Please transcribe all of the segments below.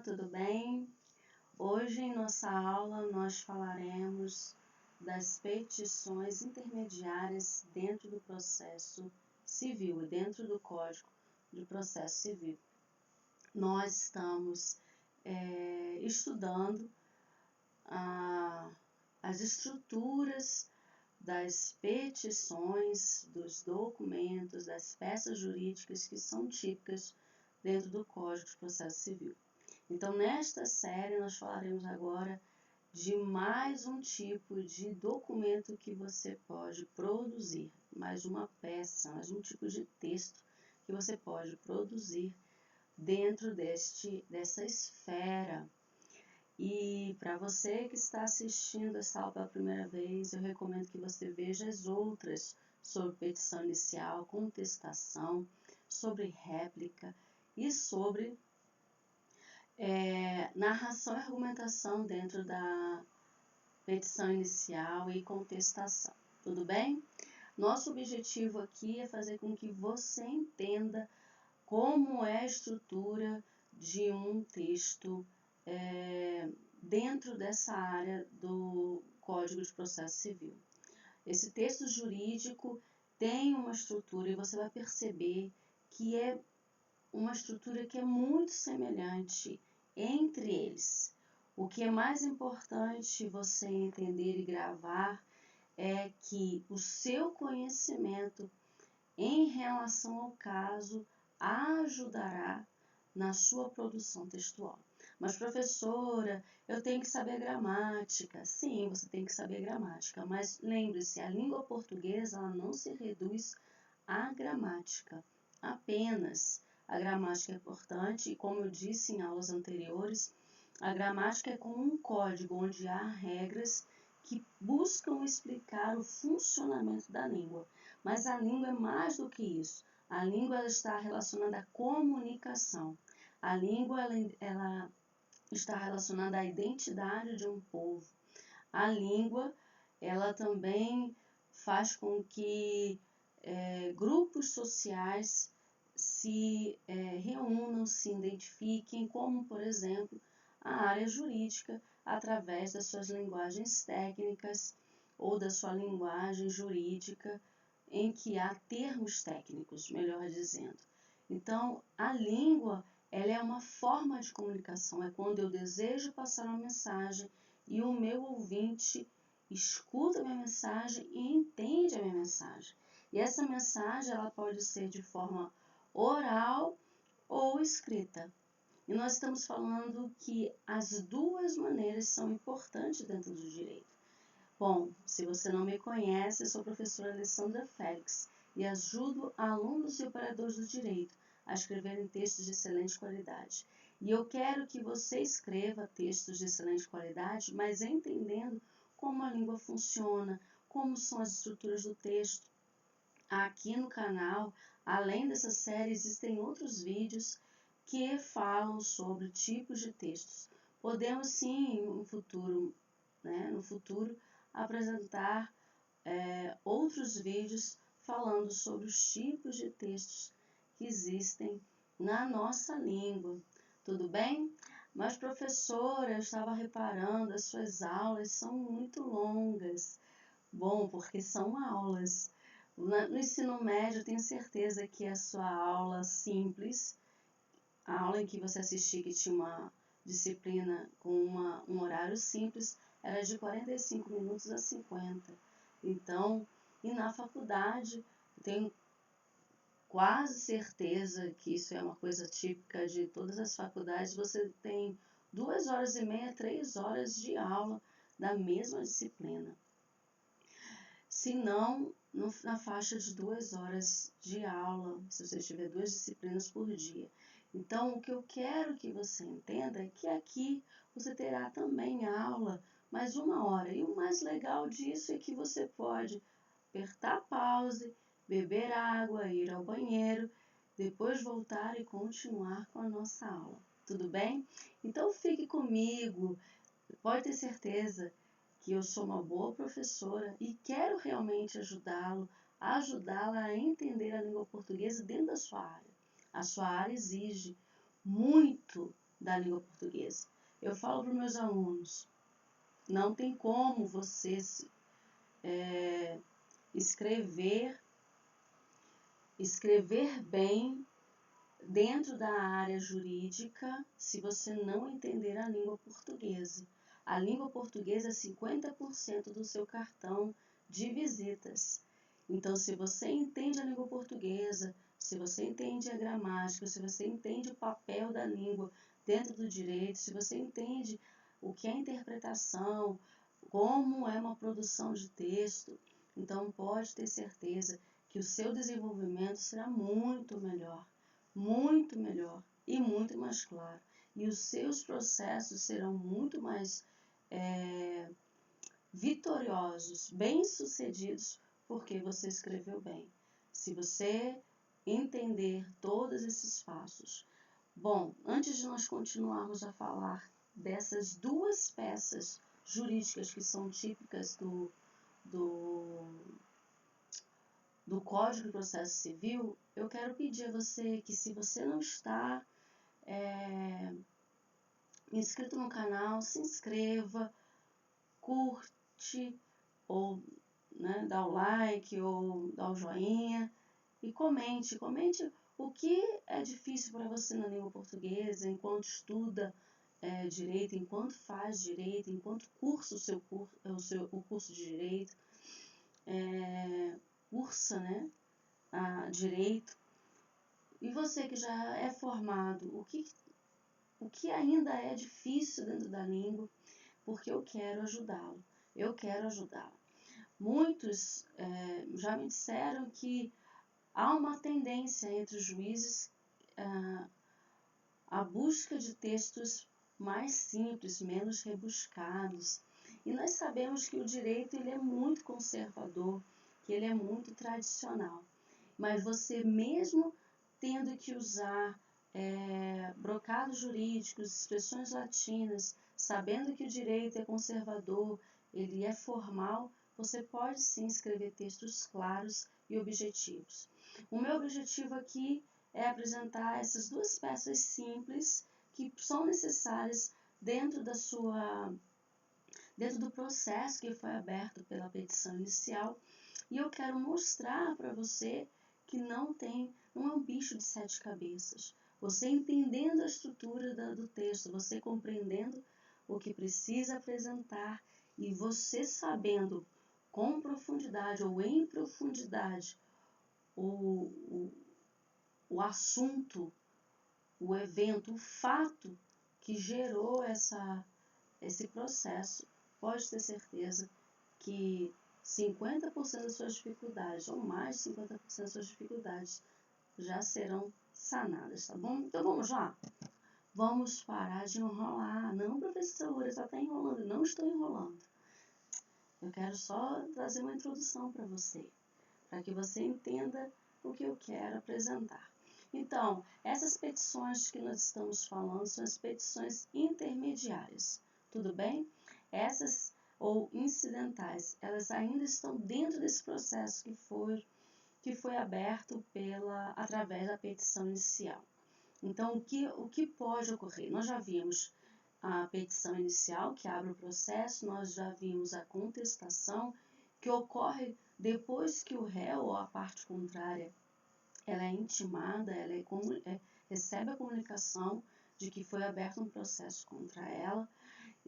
Olá, tudo bem? Hoje em nossa aula nós falaremos das petições intermediárias dentro do processo civil e dentro do Código de Processo Civil. Nós estamos estudando as estruturas das petições, dos documentos, das peças jurídicas que são típicas dentro do Código de Processo Civil. Então, nesta série, nós falaremos agora de mais um tipo de documento que você pode produzir, mais uma peça, mais um tipo de texto que você pode produzir dentro dessa esfera. E para você que está assistindo essa aula pela primeira vez, eu recomendo que você veja as outras sobre petição inicial, contestação, sobre réplica e sobre narração e argumentação dentro da petição inicial e contestação. Tudo bem? Nosso objetivo aqui é fazer com que você entenda como é a estrutura de um texto dentro dessa área do Código de Processo Civil. Esse texto jurídico tem uma estrutura e você vai perceber que é uma estrutura que é muito semelhante entre eles. O que é mais importante você entender e gravar é que o seu conhecimento em relação ao caso ajudará na sua produção textual. Mas, professora, eu tenho que saber gramática. Sim, você tem que saber gramática, mas lembre-se, a língua portuguesa ela não se reduz à gramática apenas. A gramática é importante e, como eu disse em aulas anteriores, a gramática é como um código onde há regras que buscam explicar o funcionamento da língua. Mas a língua é mais do que isso. A língua ela está relacionada à comunicação. A língua ela está relacionada à identidade de um povo. A língua ela também faz com que grupos sociais se reúnam, se identifiquem, como, por exemplo, a área jurídica, através das suas linguagens técnicas ou da sua linguagem jurídica, em que há termos técnicos, melhor dizendo. Então, a língua ela é uma forma de comunicação, é quando eu desejo passar uma mensagem e o meu ouvinte escuta a minha mensagem e entende a minha mensagem. E essa mensagem ela pode ser de forma oral ou escrita. E nós estamos falando que as duas maneiras são importantes dentro do direito. Bom, se você não me conhece, eu sou a professora Alessandra Félix e ajudo alunos e operadores do direito a escreverem textos de excelente qualidade. E eu quero que você escreva textos de excelente qualidade, mas entendendo como a língua funciona, como são as estruturas do texto. Aqui no canal, além dessa série, existem outros vídeos que falam sobre tipos de textos. Podemos sim, no futuro, apresentar outros vídeos falando sobre os tipos de textos que existem na nossa língua. Tudo bem? Mas, professora, eu estava reparando, as suas aulas são muito longas. Bom, porque são aulas. No ensino médio, eu tenho certeza que a sua aula simples, a aula em que você assistia que tinha uma disciplina com um horário simples, era de 45 minutos a 50. Então, e na faculdade, eu tenho quase certeza que isso é uma coisa típica de todas as faculdades, você tem 2h30, 3 horas de aula da mesma disciplina. Se não, na faixa de 2 horas de aula, se você tiver 2 disciplinas por dia. Então, o que eu quero que você entenda é que aqui você terá também aula mais 1 hora. E o mais legal disso é que você pode apertar pause, beber água, ir ao banheiro, depois voltar e continuar com a nossa aula. Tudo bem? Então, fique comigo. Pode ter certeza que eu sou uma boa professora e quero realmente ajudá-la a entender a língua portuguesa dentro da sua área. A sua área exige muito da língua portuguesa. Eu falo para os meus alunos, não tem como você escrever bem dentro da área jurídica se você não entender a língua portuguesa. A língua portuguesa é 50% do seu cartão de visitas. Então, se você entende a língua portuguesa, se você entende a gramática, se você entende o papel da língua dentro do direito, se você entende o que é interpretação, como é uma produção de texto, então pode ter certeza que o seu desenvolvimento será muito melhor e muito mais claro. E os seus processos serão muito mais vitoriosos, bem-sucedidos, porque você escreveu bem. Se você entender todos esses passos. Bom, antes de nós continuarmos a falar dessas duas peças jurídicas que são típicas do Código de Processo Civil, eu quero pedir a você que, se você não está inscrito no canal, se inscreva, curte, ou dá o like, ou dá o joinha, e comente o que é difícil para você na língua portuguesa, enquanto estuda direito, enquanto faz direito, enquanto cursa o curso de direito, cursa direito. E você que já é formado, o que ainda é difícil dentro da língua, porque eu quero ajudá-lo. Muitos já me disseram que há uma tendência entre os juízes à busca de textos mais simples, menos rebuscados. E nós sabemos que o direito ele é muito conservador, que ele é muito tradicional. Mas você, mesmo tendo que usar brocados jurídicos, expressões latinas, sabendo que o direito é conservador, ele é formal, você pode sim escrever textos claros e objetivos. O meu objetivo aqui é apresentar essas duas peças simples que são necessárias dentro do processo que foi aberto pela petição inicial, e eu quero mostrar para você que não é um bicho de 7 cabeças. Você entendendo a estrutura do texto, você compreendendo o que precisa apresentar e você sabendo com profundidade ou em profundidade o assunto, o evento, o fato que gerou esse processo, pode ter certeza que 50% das suas dificuldades, ou mais de 50% das suas dificuldades, já serão sanadas, tá bom? Então vamos lá? Vamos parar de enrolar. Não, professora, só está enrolando. Não estou enrolando. Eu quero só trazer uma introdução para você, para que você entenda o que eu quero apresentar. Então, essas petições que nós estamos falando são as petições intermediárias, tudo bem? Essas, ou incidentais, elas ainda estão dentro desse processo que foi aberto através da petição inicial. Então, o que pode ocorrer? Nós já vimos a petição inicial, que abre o processo, nós já vimos a contestação, que ocorre depois que o réu ou a parte contrária ela é intimada, recebe a comunicação de que foi aberto um processo contra ela,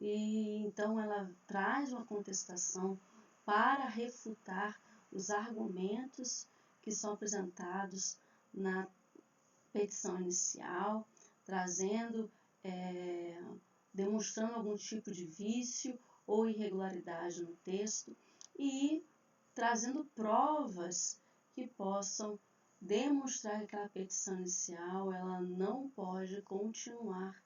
e então ela traz uma contestação para refutar os argumentos que são apresentados na petição inicial, demonstrando algum tipo de vício ou irregularidade no texto e trazendo provas que possam demonstrar que aquela petição inicial ela não pode continuar,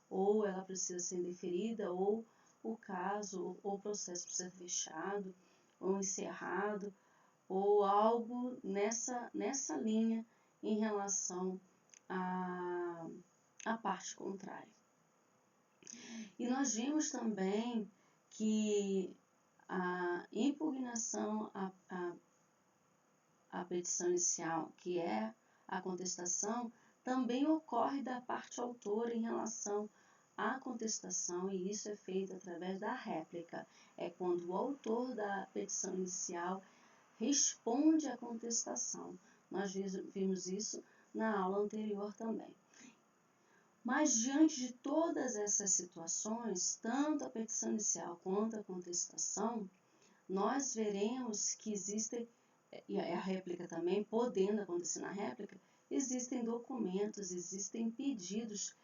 ou ela precisa ser indeferida, ou o caso ou o processo precisa ser fechado ou encerrado, ou algo nessa linha em relação à parte contrária. E nós vimos também que a impugnação à petição inicial, que é a contestação, também ocorre da parte autora em relação à contestação, e isso é feito através da réplica. É quando o autor da petição inicial responde à contestação. Nós vimos isso na aula anterior também. Mas diante de todas essas situações, tanto a petição inicial quanto a contestação, nós veremos que existem, e a réplica também, podendo acontecer na réplica, existem documentos, existem pedidos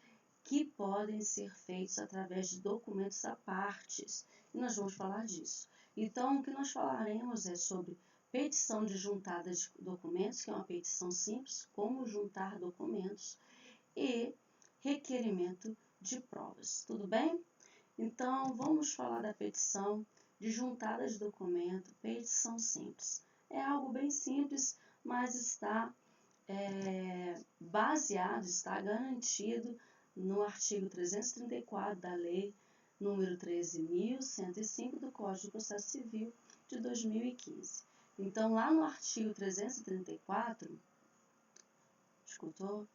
que podem ser feitos através de documentos à partes. E nós vamos falar disso. Então, o que nós falaremos é sobre petição de juntada de documentos, que é uma petição simples, como juntar documentos, e requerimento de provas. Tudo bem? Então, vamos falar da petição de juntada de documento, petição simples. É algo bem simples, mas está baseado, está garantido no artigo 334 da Lei número 13.105 do Código de Processo Civil de 2015. Então, lá no artigo 334, escutou?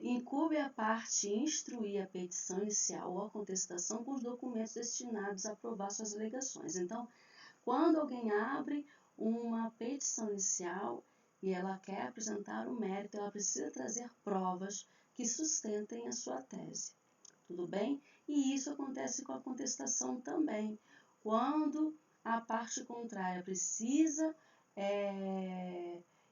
Incumbe a parte instruir a petição inicial ou a contestação com os documentos destinados a provar suas alegações. Então, quando alguém abre uma petição inicial e ela quer apresentar o mérito, ela precisa trazer provas que sustentem a sua tese. Tudo bem? E isso acontece com a contestação também. Quando a parte contrária precisa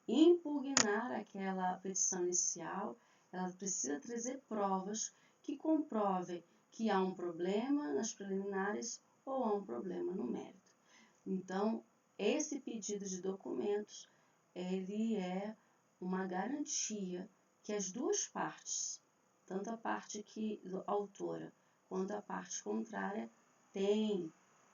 impugnar aquela petição inicial, ela precisa trazer provas que comprovem que há um problema nas preliminares ou há um problema no mérito. Então, esse pedido de documentos, ele é uma garantia que as duas partes, tanto a parte autora quanto a parte contrária, têm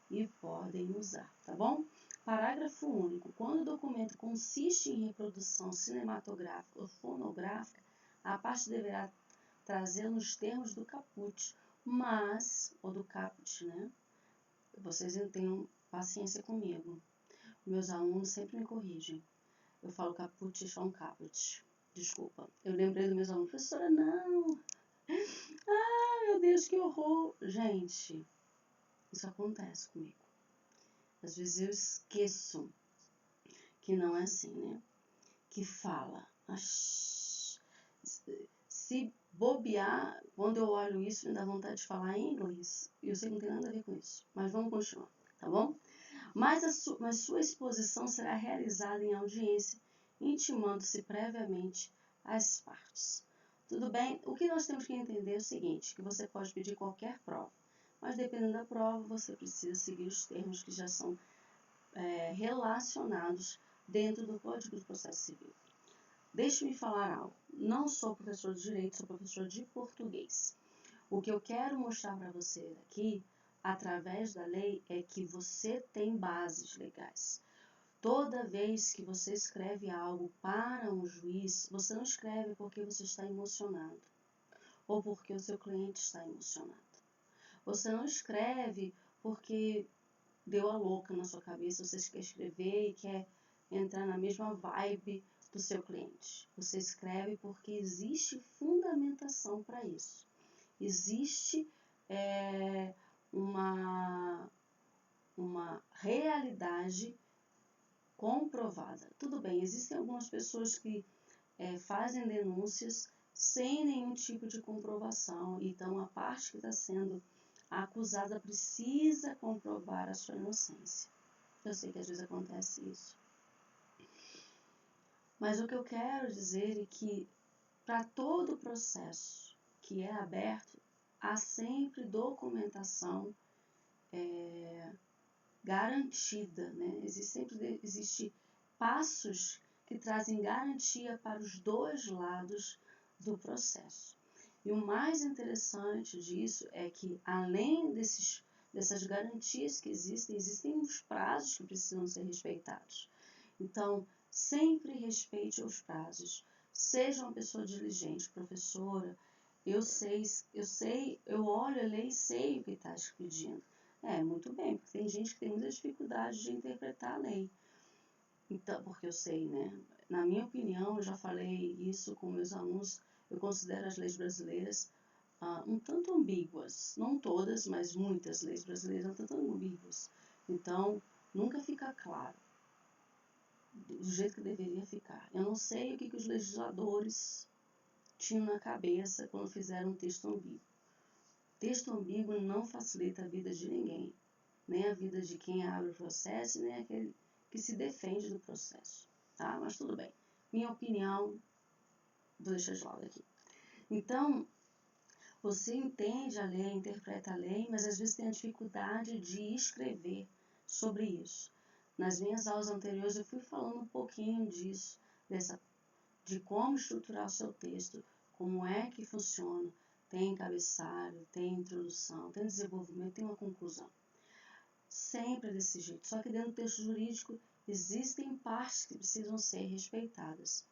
e podem usar, tá bom? Parágrafo único. Quando o documento consiste em reprodução cinematográfica ou fonográfica, a parte deverá trazê-lo nos termos do caput, ou do caput, né? Vocês tenham paciência comigo. Meus alunos sempre me corrigem. Eu falo caput, eles falam caput. Desculpa. Eu lembrei dos meus alunos. Professora, não. Ah, meu Deus, que horror. Gente, isso acontece comigo. Às vezes eu esqueço que não é assim, né? Que fala. Se bobear, quando eu olho isso, me dá vontade de falar em inglês. E eu sei que não tem nada a ver com isso. Mas vamos continuar, tá bom? Mas sua exposição será realizada em audiência, intimando-se previamente às partes. Tudo bem? O que nós temos que entender é o seguinte, que você pode pedir qualquer prova, mas dependendo da prova, você precisa seguir os termos que já são relacionados dentro do Código de Processo Civil. Deixe-me falar algo. Não sou professor de Direito, sou professor de Português. O que eu quero mostrar para você aqui, através da lei, é que você tem bases legais. Toda vez que você escreve algo para um juiz, você não escreve porque você está emocionado ou porque o seu cliente está emocionado. Você não escreve porque deu a louca na sua cabeça, você quer escrever e quer entrar na mesma vibe do seu cliente. Você escreve porque existe fundamentação para isso. Existe uma realidade comprovada. Tudo bem, existem algumas pessoas que fazem denúncias sem nenhum tipo de comprovação, então a parte que está sendo acusada precisa comprovar a sua inocência. Eu sei que às vezes acontece isso. Mas o que eu quero dizer é que para todo o processo que é aberto, há sempre documentação garantida, né? Existe passos que trazem garantia para os dois lados do processo. E o mais interessante disso é que, além dessas garantias que existem os prazos que precisam ser respeitados. Então, sempre respeite os prazos. Seja uma pessoa diligente, professora. Eu olho a lei e sei o que está pedindo. Muito bem, porque tem gente que tem muita dificuldade de interpretar a lei. Então, porque eu sei, né? Na minha opinião, eu já falei isso com meus alunos, eu considero as leis brasileiras um tanto ambíguas. Não todas, mas muitas leis brasileiras um tanto ambíguas. Então, nunca fica claro do jeito que deveria ficar. Eu não sei o que os legisladores tinham na cabeça quando fizeram um texto ambíguo. Texto ambíguo não facilita a vida de ninguém, nem a vida de quem abre o processo, nem aquele que se defende do processo, tá? Mas tudo bem. Minha opinião, vou deixar de lado aqui. Então, você entende a lei, interpreta a lei, mas às vezes tem a dificuldade de escrever sobre isso. Nas minhas aulas anteriores eu fui falando um pouquinho disso, de como estruturar o seu texto, como é que funciona. Tem cabeçalho, tem introdução, tem desenvolvimento, tem uma conclusão. Sempre desse jeito. Só que dentro do texto jurídico existem partes que precisam ser respeitadas.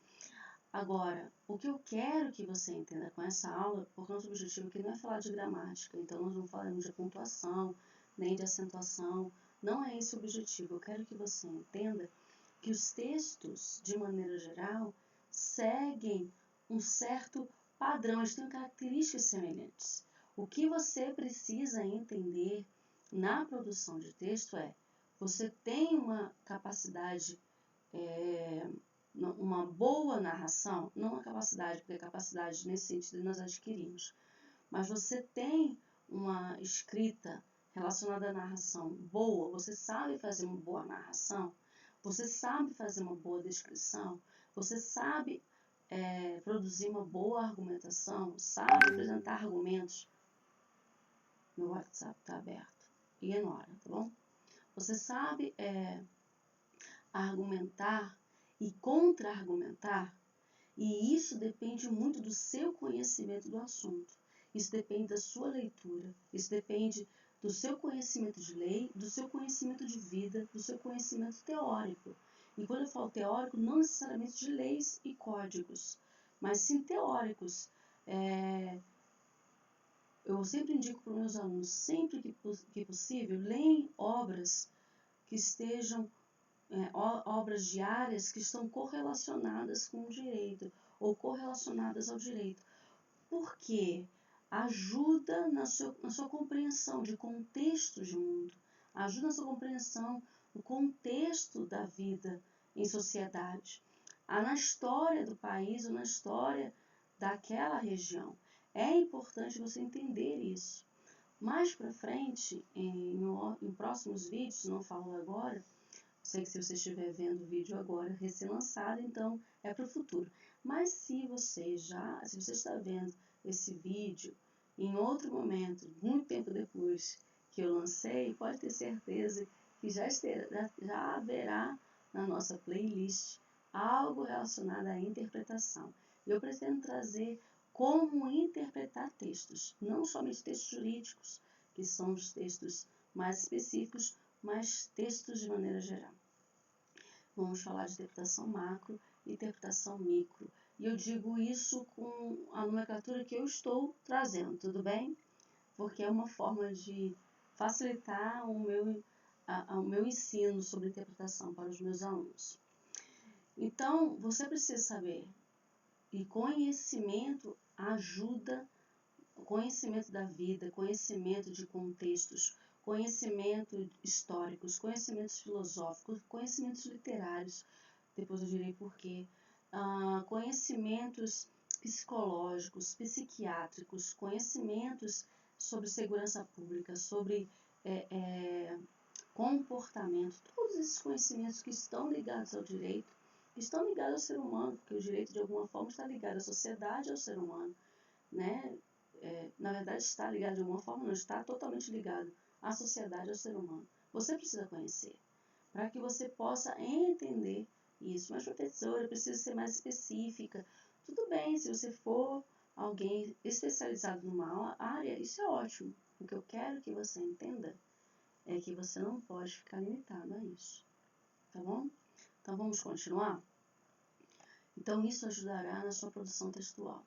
Agora, o que eu quero que você entenda com essa aula, porque o nosso objetivo aqui não é falar de gramática, então nós não falaremos de pontuação, nem de acentuação, não é esse o objetivo. Eu quero que você entenda que os textos, de maneira geral, seguem um certo padrão, eles têm características semelhantes. O que você precisa entender na produção de texto é, você tem uma capacidade, uma boa narração, não a capacidade, porque a capacidade nesse sentido nós adquirimos, mas você tem uma escrita relacionada à narração boa, você sabe fazer uma boa narração, você sabe fazer uma boa descrição, você sabe produzir uma boa argumentação, sabe apresentar argumentos. Meu WhatsApp está aberto. Ignora, tá bom? Você sabe argumentar e contra-argumentar, e isso depende muito do seu conhecimento do assunto. Isso depende da sua leitura, isso depende do seu conhecimento de lei, do seu conhecimento de vida, do seu conhecimento teórico. E quando eu falo teórico, não necessariamente de leis e códigos, mas sim teóricos. Eu sempre indico para os meus alunos, sempre que possível, leem obras que estejam, obras de áreas que estão correlacionadas com o direito ou correlacionadas ao direito. Por quê? Ajuda na sua compreensão de contexto de mundo, ajuda na sua compreensão do contexto da vida em sociedade, na história do país ou na história daquela região. É importante você entender isso. Mais para frente, em próximos vídeos, não falo agora, sei que se você estiver vendo o vídeo agora, recém-lançado, então é para o futuro. Mas se você está vendo esse vídeo em outro momento, muito tempo depois que eu lancei, pode ter certeza que já haverá na nossa playlist algo relacionado à interpretação. Eu pretendo trazer como interpretar textos, não somente textos jurídicos, que são os textos mais específicos, mas textos de maneira geral. Vamos falar de interpretação macro e interpretação micro. E eu digo isso com a nomenclatura que eu estou trazendo, tudo bem? Porque é uma forma de facilitar o meu ensino sobre interpretação para os meus alunos. Então, você precisa saber, e conhecimento ajuda, conhecimento da vida, conhecimento de contextos, conhecimento históricos, conhecimentos filosóficos, conhecimentos literários, depois eu direi porquê, conhecimentos psicológicos, psiquiátricos, conhecimentos sobre segurança pública, sobre comportamento, todos esses conhecimentos que estão ligados ao direito, que estão ligados ao ser humano, porque o direito de alguma forma está ligado à sociedade e ao ser humano, né? Na verdade está ligado de alguma forma, não está totalmente ligado à sociedade e ao ser humano. Você precisa conhecer, para que você possa entender isso. Mas, professora, precisa ser mais específica. Tudo bem, se você for alguém especializado numa área, isso é ótimo. O que eu quero que você entenda é que você não pode ficar limitado a isso. Tá bom? Então, vamos continuar? Então, isso ajudará na sua produção textual.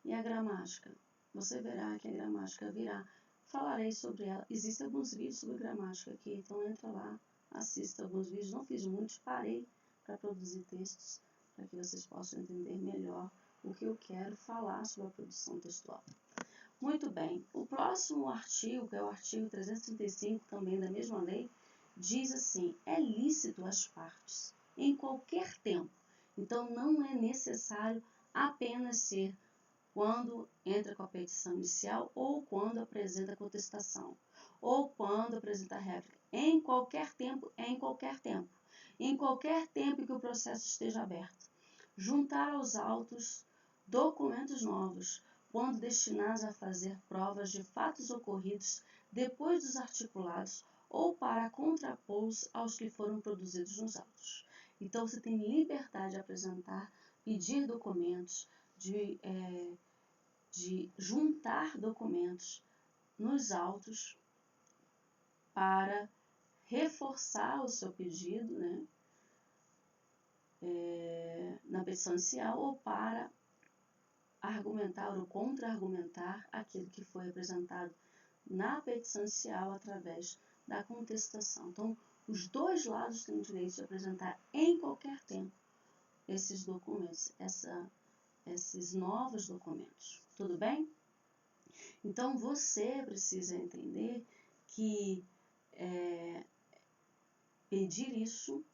E a gramática? Você verá que a gramática virá. Falarei sobre ela. Existem alguns vídeos sobre gramática aqui, então entra lá, assista alguns vídeos. Não fiz muitos, parei para produzir textos, para que vocês possam entender melhor o que eu quero falar sobre a produção textual. Muito bem, o próximo artigo, que é o artigo 335, também da mesma lei, diz assim: é lícito às partes, em qualquer tempo. Então, não é necessário apenas ser quando entra com a petição inicial ou quando apresenta a contestação, ou quando apresenta a réplica. Em qualquer tempo, é em qualquer tempo. Em qualquer tempo que o processo esteja aberto. Juntar aos autos documentos novos, quando destinados a fazer provas de fatos ocorridos depois dos articulados ou para contrapô-los aos que foram produzidos nos autos. Então, você tem liberdade de apresentar, pedir documentos, de juntar documentos nos autos para reforçar o seu pedido, né, na petição inicial, ou para argumentar ou contra-argumentar aquilo que foi apresentado na petição inicial através da contestação. Então, os dois lados têm o direito de apresentar em qualquer tempo esses documentos, esses novos documentos. Tudo bem? Então, você precisa entender que pedir isso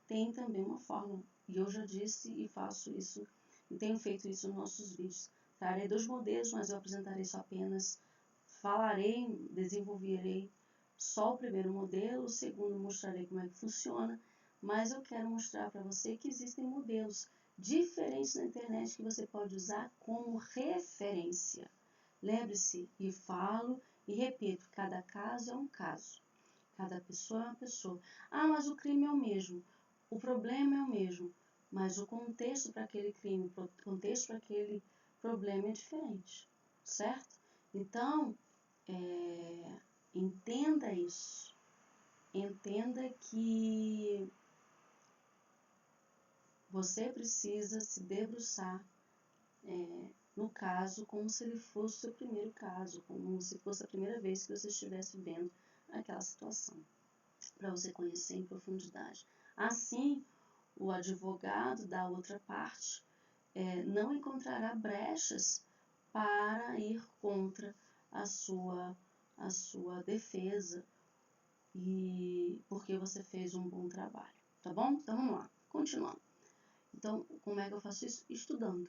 tem também uma forma. E eu já disse e faço isso, e tenho feito isso nos nossos vídeos. Trarei 2 modelos, mas eu apresentarei só apenas, falarei, desenvolverei só o primeiro modelo, o segundo mostrarei como é que funciona, mas eu quero mostrar para você que existem modelos diferentes na internet que você pode usar como referência. Lembre-se, e falo e repito, cada caso é um caso, cada pessoa é uma pessoa. Ah, mas o crime é o mesmo, o problema é o mesmo, mas o contexto para aquele crime, o contexto para aquele problema é diferente, certo? Então, entenda isso, entenda que você precisa se debruçar no caso como se ele fosse o seu primeiro caso, como se fosse a primeira vez que você estivesse vendo aquela situação, para você conhecer em profundidade. Assim, o advogado da outra parte não encontrará brechas para ir contra a sua defesa, e porque você fez um bom trabalho, tá bom? Então vamos lá, continuando. Então, como é que eu faço isso? Estudando.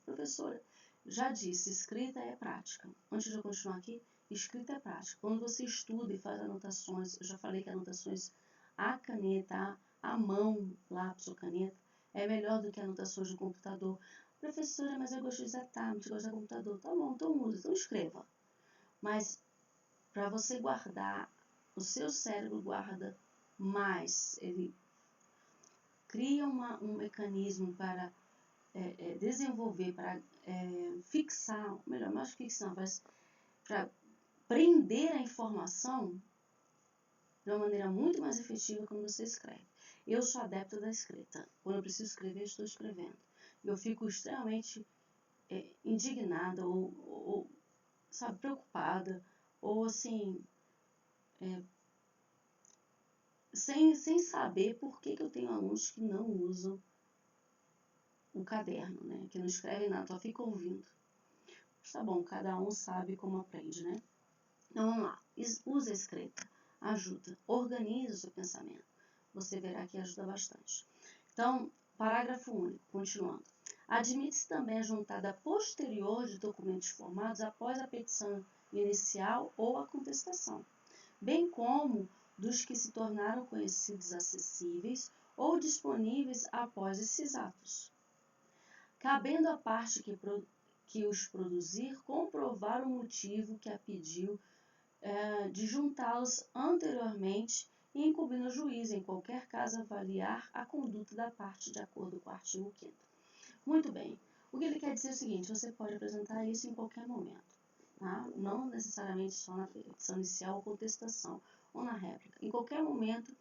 Professora, já disse, escrita é prática. Antes de eu continuar aqui, escrita é prática. Quando você estuda e faz anotações, eu já falei que anotações à caneta, à mão, lápis ou caneta, é melhor do que anotações do computador. Professora, mas eu gosto de usar tablet, eu gosto de usar computador. Tá bom, então use, então escreva. Mas para você guardar, o seu cérebro guarda mais, ele cria um mecanismo para desenvolver, para fixar, melhor, mais fixar, mas para prender a informação de uma maneira muito mais efetiva quando você escreve. Eu sou adepta da escrita. Quando eu preciso escrever, eu estou escrevendo. Eu fico extremamente indignada ou sabe, preocupada, ou assim, sem saber por que eu tenho alunos que não usam o caderno, né? Que não escrevem nada, só ficam ouvindo. Mas tá bom, cada um sabe como aprende, né? Então vamos lá, usa a escrita, ajuda, organiza o seu pensamento. Você verá que ajuda bastante. Então, parágrafo único, continuando. Admite-se também a juntada posterior de documentos formados após a petição inicial ou a contestação, bem como dos que se tornaram conhecidos acessíveis ou disponíveis após esses atos, cabendo à parte que os produzir comprovar o motivo que a pediu de juntá-los anteriormente e incumbindo o juiz, em qualquer caso, avaliar a conduta da parte de acordo com o artigo 5º. Muito bem. O que ele quer dizer é o seguinte: você pode apresentar isso em qualquer momento, tá? Não necessariamente só na petição inicial ou contestação, ou na réplica. Em qualquer momento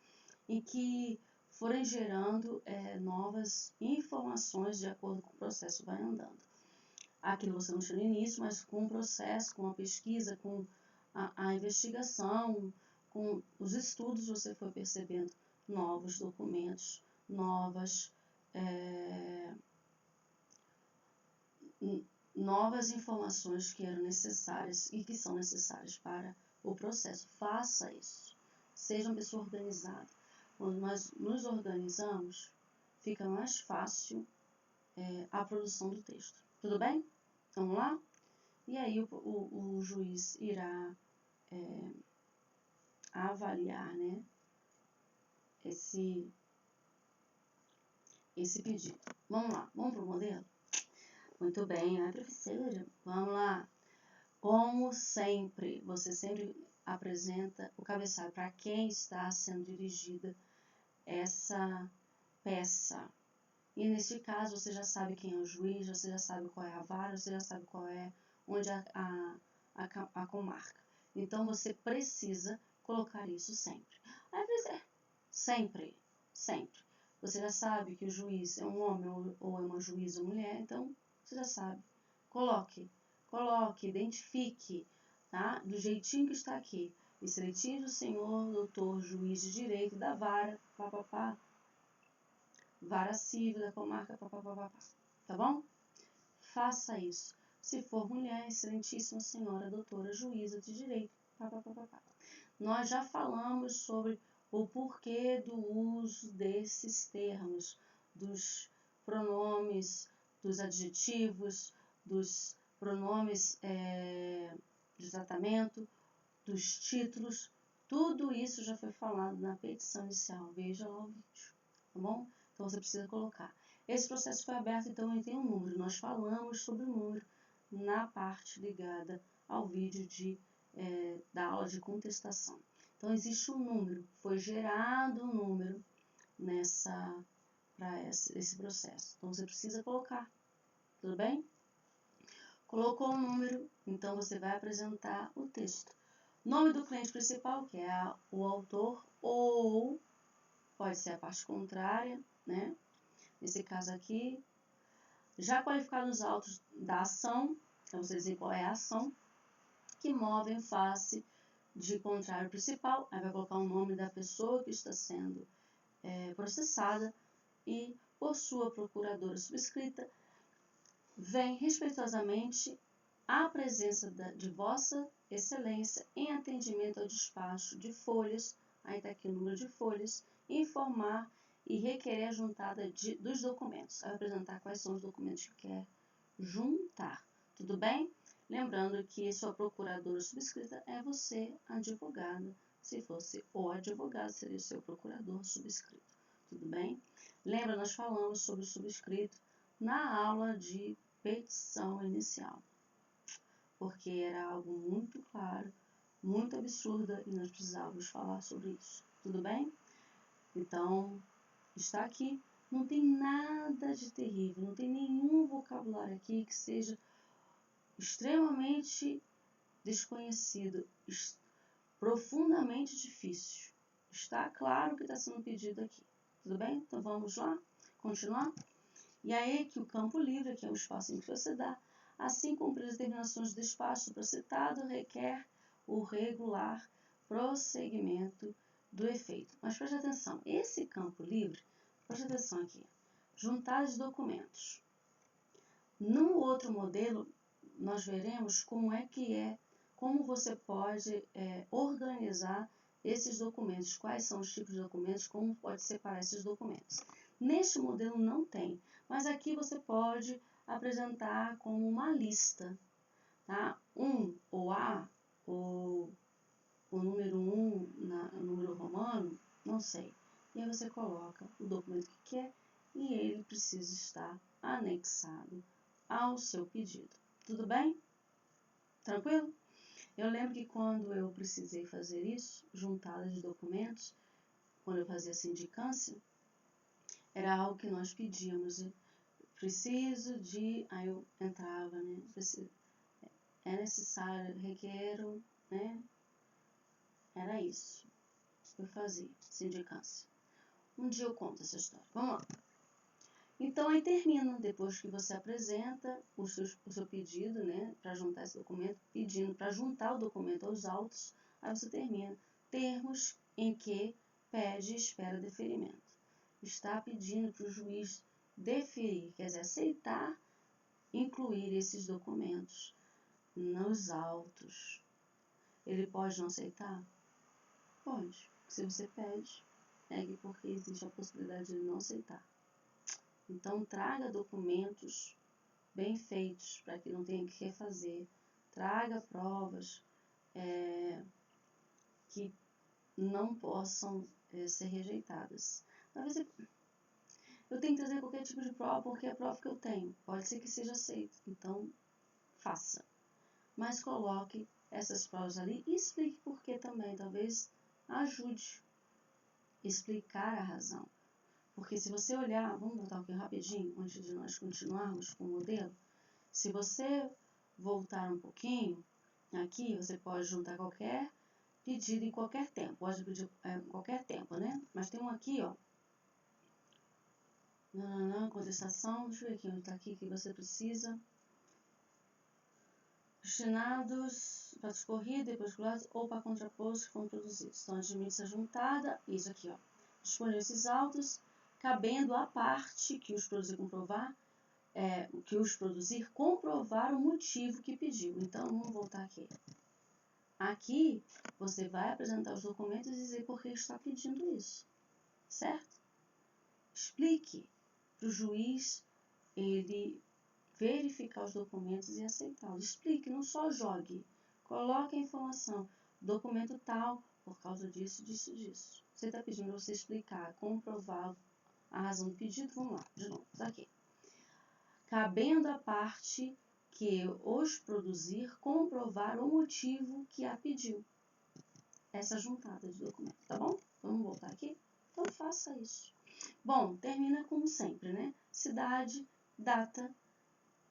em que forem gerando novas informações de acordo com o processo vai andando. Aquilo você não tinha no início, mas com o processo, com a pesquisa, com a investigação, com os estudos, você foi percebendo novos documentos, novas informações que eram necessárias e que são necessárias para o processo. Faça isso. Seja uma pessoa organizada. Quando nós nos organizamos, fica mais fácil a produção do texto. Tudo bem? Vamos lá? E aí o juiz irá avaliar, né, esse pedido. Vamos lá, vamos para o modelo? Muito bem, professora, vamos lá. Como sempre, você sempre apresenta o cabeçalho para quem está sendo dirigida essa peça. E nesse caso, você já sabe quem é o juiz, você já sabe qual é a vara, você já sabe qual é onde a comarca. Então, você precisa colocar isso sempre. Aí, sempre. Você já sabe que o juiz é um homem ou é uma juíza ou mulher, então você já sabe. Coloque, identifique, tá? Do jeitinho que está aqui. Excelentíssimo senhor, doutor, juiz de direito da vara, papapá, vara civil da comarca, papapá, tá bom? Faça isso. Se for mulher, excelentíssima senhora, doutora, juíza de direito, papapá. Nós já falamos sobre o porquê do uso desses termos, dos pronomes, dos adjetivos, dos pronomes de tratamento, dos títulos, tudo isso já foi falado na petição inicial. Veja lá o vídeo, tá bom? Então você precisa colocar. Esse processo foi aberto, então ele tem um número. Nós falamos sobre o número na parte ligada ao vídeo da aula de contestação. Então existe um número, foi gerado um número para esse processo. Então você precisa colocar, tudo bem? Colocou o número, então você vai apresentar o texto. Nome do cliente principal, que é o autor, ou pode ser a parte contrária, né? Nesse caso aqui, já qualificado os autos da ação, então você dizer qual é a ação, que move em face de contrário principal, aí vai colocar o nome da pessoa que está sendo processada e por sua procuradora subscrita, vem respeitosamente à presença de Vossa Excelência em atendimento ao despacho de folhas, aí está aqui o número de folhas, informar e requerer a juntada dos documentos. Vai apresentar quais são os documentos que quer juntar. Tudo bem? Lembrando que sua procuradora subscrita é você, advogada. Se fosse o advogado, seria o seu procurador subscrito. Tudo bem? Lembra, nós falamos sobre o subscrito na aula de petição inicial, porque era algo muito claro, muito absurda e nós precisávamos falar sobre isso. Tudo bem? Então, está aqui. Não tem nada de terrível, não tem nenhum vocabulário aqui que seja extremamente desconhecido, profundamente difícil. Está claro o que está sendo pedido aqui. Tudo bem? Então vamos lá? Continuar? E aí que o campo livre, que é o espaço em que você dá, assim cumprir as determinações do espaço supracitado, requer o regular prosseguimento do efeito. Mas preste atenção, esse campo livre, preste atenção aqui, juntar os documentos. No outro modelo, nós veremos como você pode organizar esses documentos, quais são os tipos de documentos, como pode separar esses documentos. Neste modelo não tem, mas aqui você pode apresentar como uma lista, tá? Ou A, ou o número 1, número romano, não sei. E aí você coloca o documento que quer e ele precisa estar anexado ao seu pedido. Tudo bem? Tranquilo? Eu lembro que quando eu precisei fazer isso, juntada de documentos, quando eu fazia sindicância, era algo que nós pedíamos. Preciso de... Aí eu entrava, né? É necessário, requero, né? Era isso que eu fazia, sindicância. Um dia eu conto essa história. Vamos lá. Então, aí termina, depois que você apresenta o seu pedido, né, para juntar esse documento, pedindo para juntar o documento aos autos, aí você termina. Termos em que pede e espera deferimento. Está pedindo para o juiz deferir, quer dizer, aceitar incluir esses documentos nos autos. Ele pode não aceitar? Pode. Se você pede, pegue porque existe a possibilidade de ele não aceitar. Então, traga documentos bem feitos para que não tenha que refazer. Traga provas que não possam ser rejeitadas. Talvez eu tenho que trazer qualquer tipo de prova porque é a prova que eu tenho. Pode ser que seja aceito. Então, faça. Mas coloque essas provas ali e explique por que também. Talvez ajude a explicar a razão. Porque se você olhar, vamos voltar aqui rapidinho, antes de nós continuarmos com o modelo. Se você voltar um pouquinho, aqui você pode juntar qualquer pedido em qualquer tempo. Pode pedir em qualquer tempo, né? Mas tem um aqui, ó. Contestação, deixa eu ver aqui onde está aqui que você precisa. Destinados para discorrido, depois colados ou para contraposto que foram produzidos. Então, admite a juntada, isso aqui, ó. Disponer esses autos, cabendo à parte que os produzir comprovar o motivo que pediu. Então, vamos voltar aqui. Aqui, você vai apresentar os documentos e dizer por que está pedindo isso, certo? Explique para o juiz ele verificar os documentos e aceitá-los. Explique, não só jogue. Coloque a informação. Documento tal, por causa disso, disso, disso. Você está pedindo para você explicar, comprovar a razão do pedido. Vamos lá, de novo, tá aqui. Cabendo à parte que os produzir, comprovar o motivo que a pediu. Essa juntada de documentos, tá bom? Vamos voltar aqui? Então, faça isso. Bom, termina como sempre, né? Cidade, data,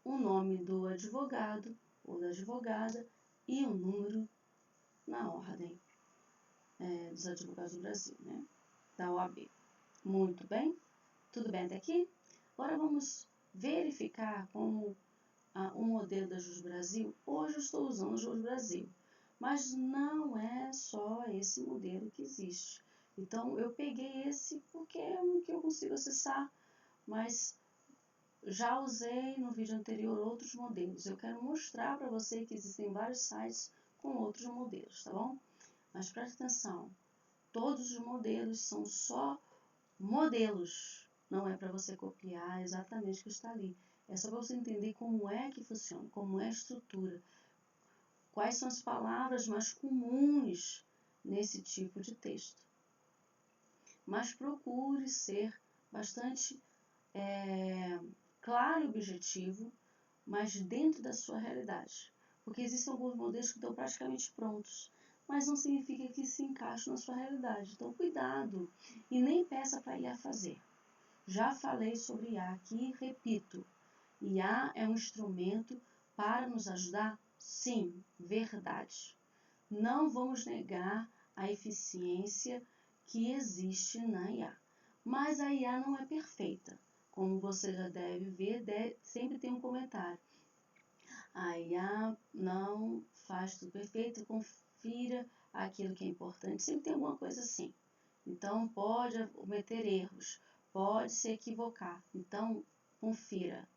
o nome do advogado ou da advogada e o número na ordem dos advogados do Brasil, né? Da OAB. Muito bem? Tudo bem até aqui? Agora vamos verificar como o modelo da Jus Brasil. Hoje eu estou usando o Jus Brasil, mas não é só esse modelo que existe. Então, eu peguei esse porque é um que eu consigo acessar, mas já usei no vídeo anterior outros modelos. Eu quero mostrar para você que existem vários sites com outros modelos, tá bom? Mas preste atenção, todos os modelos são só modelos. Não é para você copiar exatamente o que está ali. É só para você entender como é que funciona, como é a estrutura. Quais são as palavras mais comuns nesse tipo de texto. Mas procure ser bastante claro e objetivo, mas dentro da sua realidade. Porque existem alguns modelos que estão praticamente prontos, mas não significa que se encaixem na sua realidade. Então, cuidado e nem peça para IA fazer. Já falei sobre IA aqui, repito. IA é um instrumento para nos ajudar? Sim, verdade. Não vamos negar a eficiência que existe na IA. Mas a IA não é perfeita. Como você já deve ver, sempre tem um comentário. A IA não faz tudo perfeito, confira aquilo que é importante. Sempre tem alguma coisa assim. Então, pode cometer erros, pode se equivocar. Então, confira.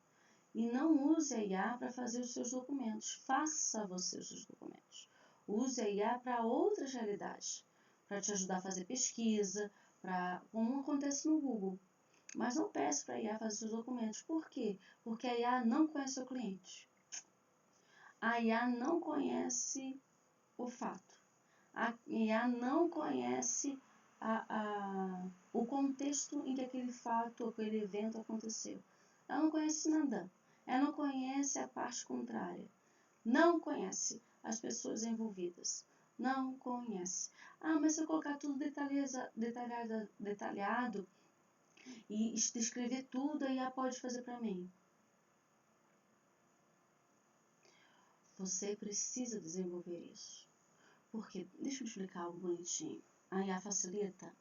E não use a IA para fazer os seus documentos. Faça você os seus documentos. Use a IA para outras realidades. Para te ajudar a fazer pesquisa, como acontece no Google. Mas não peça para a IA fazer seus documentos. Por quê? Porque a IA não conhece o seu cliente. A IA não conhece o fato. A IA não conhece o contexto em que aquele fato, aquele evento aconteceu. Ela não conhece nada. Ela não conhece a parte contrária. Não conhece as pessoas envolvidas. Não conhece. Mas se eu colocar tudo detalhado e escrever tudo, a IA pode fazer para mim. Você precisa desenvolver isso. Porque, deixa eu explicar algo bonitinho. A IA facilita,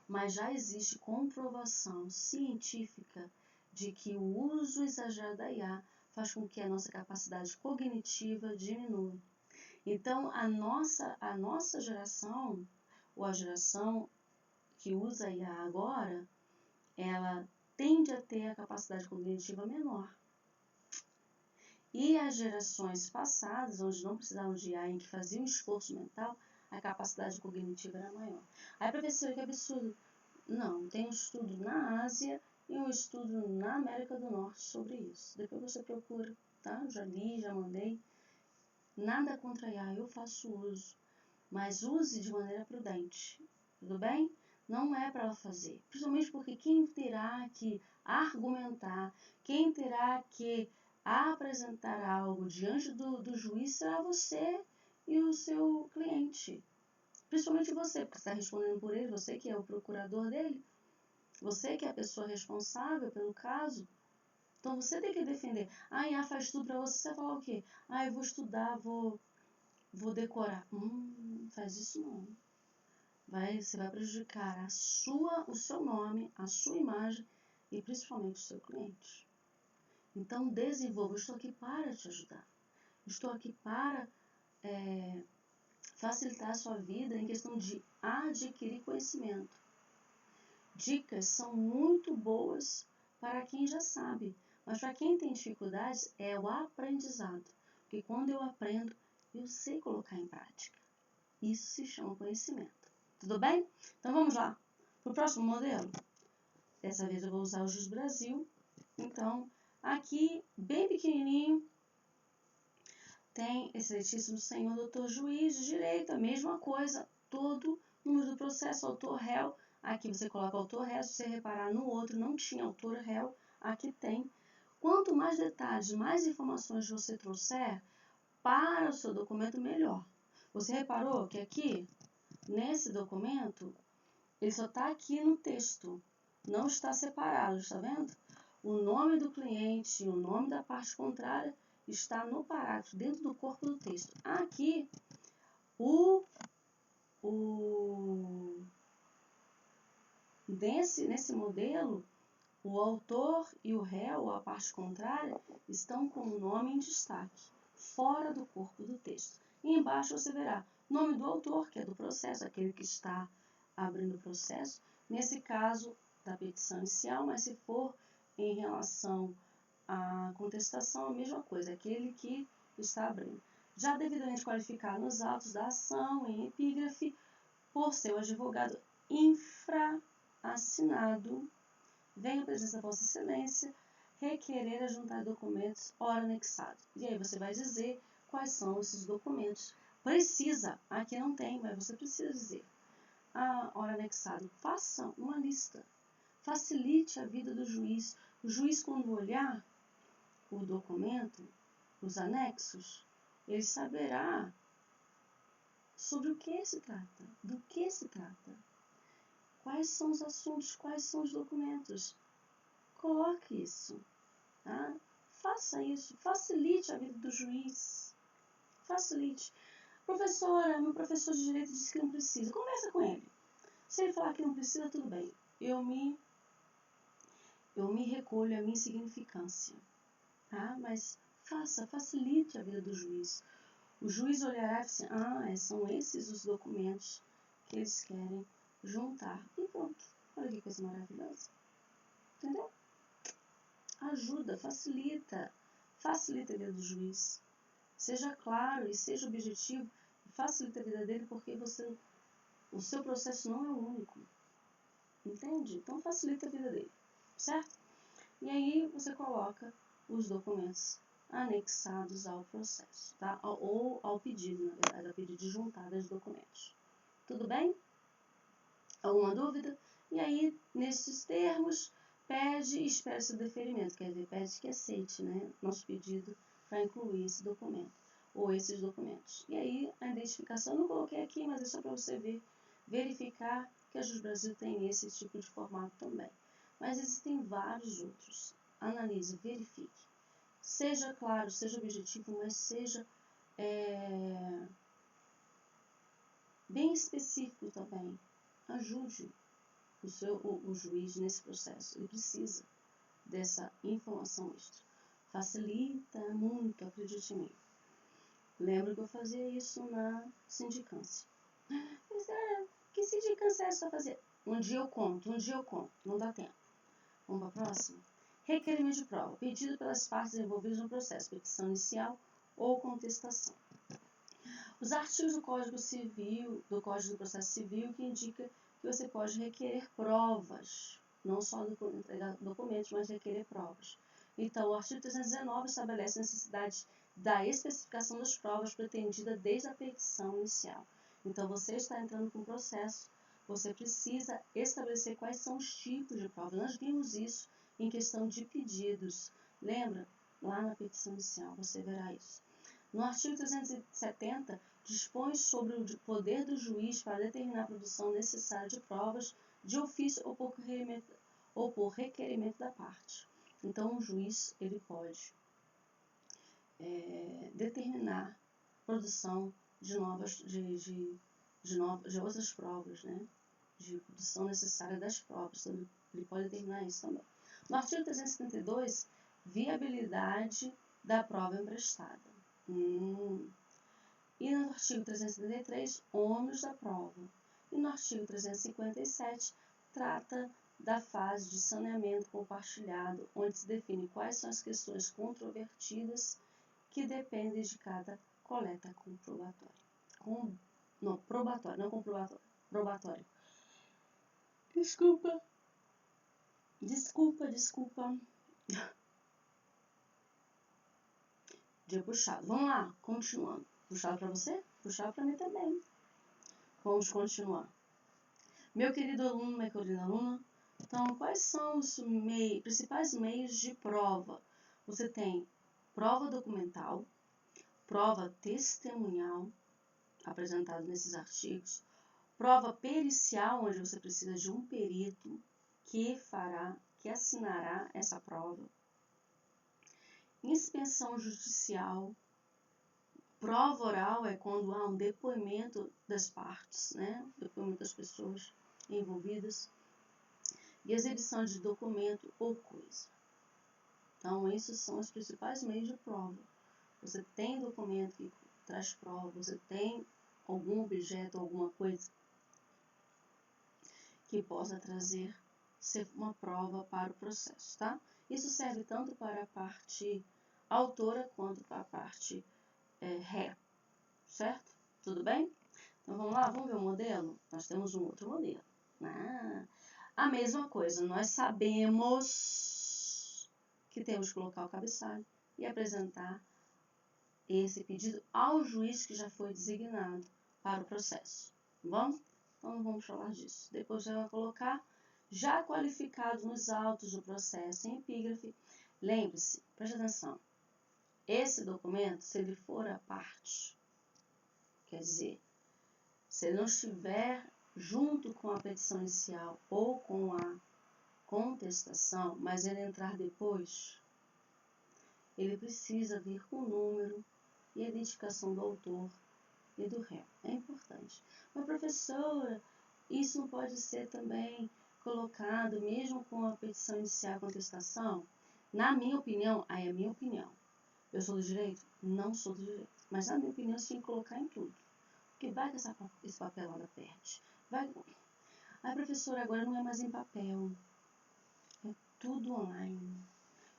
mas já existe comprovação científica de que o uso exagerado da IA faz com que a nossa capacidade cognitiva diminua. Então, a nossa geração, ou a geração que usa IA agora, ela tende a ter a capacidade cognitiva menor. E as gerações passadas, onde não precisavam de IA, em que faziam esforço mental, a capacidade cognitiva era maior. Aí, professora, que absurdo. Não, tem um estudo na Ásia e um estudo na América do Norte sobre isso. Depois você procura, tá? Já li, já mandei. Nada contra a IA, eu faço uso. Mas use de maneira prudente, tudo bem? Não é para ela fazer. Principalmente porque quem terá que argumentar, quem terá que apresentar algo diante do juiz será você e o seu cliente. Principalmente você, porque você está respondendo por ele, você que é o procurador dele, você que é a pessoa responsável pelo caso. Então você tem que defender. A IA faz tudo para você, você vai falar o quê? Eu vou estudar, vou decorar. Faz isso não. Você vai prejudicar o seu nome, a sua imagem e principalmente o seu cliente. Então desenvolva. Eu estou aqui para te ajudar. Estou aqui para facilitar a sua vida em questão de adquirir conhecimento. Dicas são muito boas para quem já sabe, mas para quem tem dificuldades é o aprendizado. Porque quando eu aprendo, eu sei colocar em prática. Isso se chama conhecimento. Tudo bem? Então vamos lá. Para o próximo modelo. Dessa vez eu vou usar o Jus Brasil. Então, aqui, bem pequenininho, tem excelentíssimo senhor doutor juiz de direito, a mesma coisa, todo número do processo, autor réu. Aqui você coloca autor réu, se você reparar no outro não tinha autor réu, aqui tem. Quanto mais detalhes, mais informações você trouxer para o seu documento, melhor. Você reparou que aqui, nesse documento, ele só está aqui no texto, não está separado, está vendo? O nome do cliente e o nome da parte contrária está no parágrafo, dentro do corpo do texto. Aqui, nesse modelo, o autor e o réu, a parte contrária, estão com o nome em destaque, fora do corpo do texto. E embaixo você verá o nome do autor, que é do processo, aquele que está abrindo o processo. Nesse caso, da petição inicial, mas se for em relação à contestação, a mesma coisa, aquele que está abrindo. Já devidamente qualificado nos autos da ação, em epígrafe, por seu advogado infraassinado, vem a presença da Vossa Excelência requerer a juntar documentos ora anexados. E aí você vai dizer quais são esses documentos. Precisa, aqui não tem, mas você precisa dizer. Ora anexado, faça uma lista. Facilite a vida do juiz. O juiz, quando olhar o documento, os anexos, ele saberá sobre o que se trata, do que se trata. Quais são os assuntos, quais são os documentos. Coloque isso. Tá? Faça isso. Facilite a vida do juiz. Facilite. Professora, meu professor de direito disse que não precisa. Conversa com ele. Se ele falar que não precisa, tudo bem. Eu me recolho à minha insignificância. Tá? Mas facilite a vida do juiz. O juiz olhará e dizer, são esses os documentos que eles querem juntar. E pronto. Olha que coisa maravilhosa. Entendeu? Ajuda, facilita a vida do juiz. Seja claro e seja objetivo. Facilita a vida dele porque o seu processo não é o único. Entende? Então facilita a vida dele. Certo? E aí você coloca os documentos anexados ao processo, tá? Ou ao pedido, na verdade, ao pedido de juntada de documentos. Tudo bem? Alguma dúvida? E aí, nesses termos, pede e espera seu deferimento, quer dizer, pede que aceite, né, nosso pedido para incluir esse documento, ou esses documentos. E aí, a identificação, eu não coloquei aqui, mas é só para você verificar que a Jus Brasil tem esse tipo de formato também. Mas existem vários outros. Analise, verifique. Seja claro, seja objetivo, mas seja bem específico também. Ajude o juiz nesse processo. Ele precisa dessa informação extra. Facilita muito, acredite em mim. Lembro que eu fazia isso na sindicância. Mas, que sindicância é essa fazer? Um dia eu conto. Não dá tempo. Vamos para a próxima? Requerimento de prova. Pedido pelas partes envolvidas no processo. Petição inicial ou contestação. Os artigos do Código Civil, do Código do Processo Civil, que indica que você pode requerer provas. Não só entregar documentos, mas requerer provas. Então, o artigo 319 estabelece a necessidade da especificação das provas pretendida desde a petição inicial. Então, você está entrando com o processo, você precisa estabelecer quais são os tipos de provas. Nós vimos isso em questão de pedidos. Lembra? Lá na petição inicial, você verá isso. No artigo 370, dispõe sobre o poder do juiz para determinar a produção necessária de provas de ofício ou por requerimento da parte. Então, o juiz ele pode determinar a produção de outras provas, né? De produção necessária das provas. Então, ele pode determinar isso também. No artigo 372, viabilidade da prova emprestada. E no artigo 373, ônus da prova. E no artigo 357, trata da fase de saneamento compartilhado, onde se define quais são as questões controvertidas que dependem de cada coleta comprobatória. Probatória. Desculpa. Dia puxado. Vamos lá, continuando. Puxado para você? Puxado para mim também. Vamos continuar. Meu querido aluno, minha querida aluna, então, quais são os principais meios de prova? Você tem prova documental, prova testemunhal, apresentado nesses artigos, prova pericial, onde você precisa de um perito que assinará essa prova, inspeção judicial, prova oral é quando há um depoimento das partes, né? Depoimento das pessoas envolvidas, e exibição de documento ou coisa. Então, esses são os principais meios de prova. Você tem documento que traz prova, você tem algum objeto, alguma coisa que possa ser uma prova para o processo, tá? Isso serve tanto para a parte autora quanto para a parte ré, certo? Tudo bem? Então, vamos lá, vamos ver o modelo? Nós temos um outro modelo. A mesma coisa, nós sabemos que temos que colocar o cabeçalho e apresentar esse pedido ao juiz que já foi designado para o processo. Vamos? Então, não vamos falar disso. Depois já vai colocar já qualificado nos autos do processo em epígrafe. Lembre-se, preste atenção, esse documento, se ele for à parte, quer dizer, se ele não estiver junto com a petição inicial ou com a contestação, mas ele entrar depois, ele precisa vir com o número e a identificação do autor e do réu. É importante. Mas, professora, isso não pode ser também colocado mesmo com a petição inicial e contestação? Na minha opinião, aí é a minha opinião. Eu sou do direito? Não sou do direito. Mas na minha opinião, você tem que colocar em tudo. Porque vai que esse papelada perde. Ai, professora, agora não é mais em papel. É tudo online.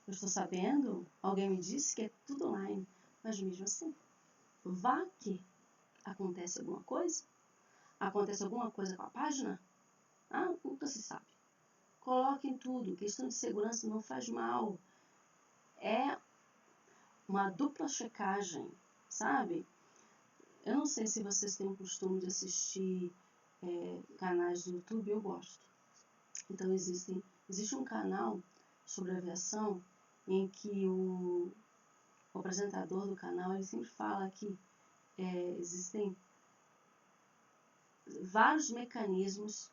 Eu estou sabendo, alguém me disse que é tudo online. Mas mesmo assim, vá que acontece alguma coisa? Acontece alguma coisa com a página? Nunca se sabe. Coloque em tudo. Questão de segurança não faz mal. É uma dupla checagem, sabe? Eu não sei se vocês têm o costume de assistir canais do YouTube, eu gosto. Então, existe um canal sobre aviação em que o apresentador do canal ele sempre fala que existem vários mecanismos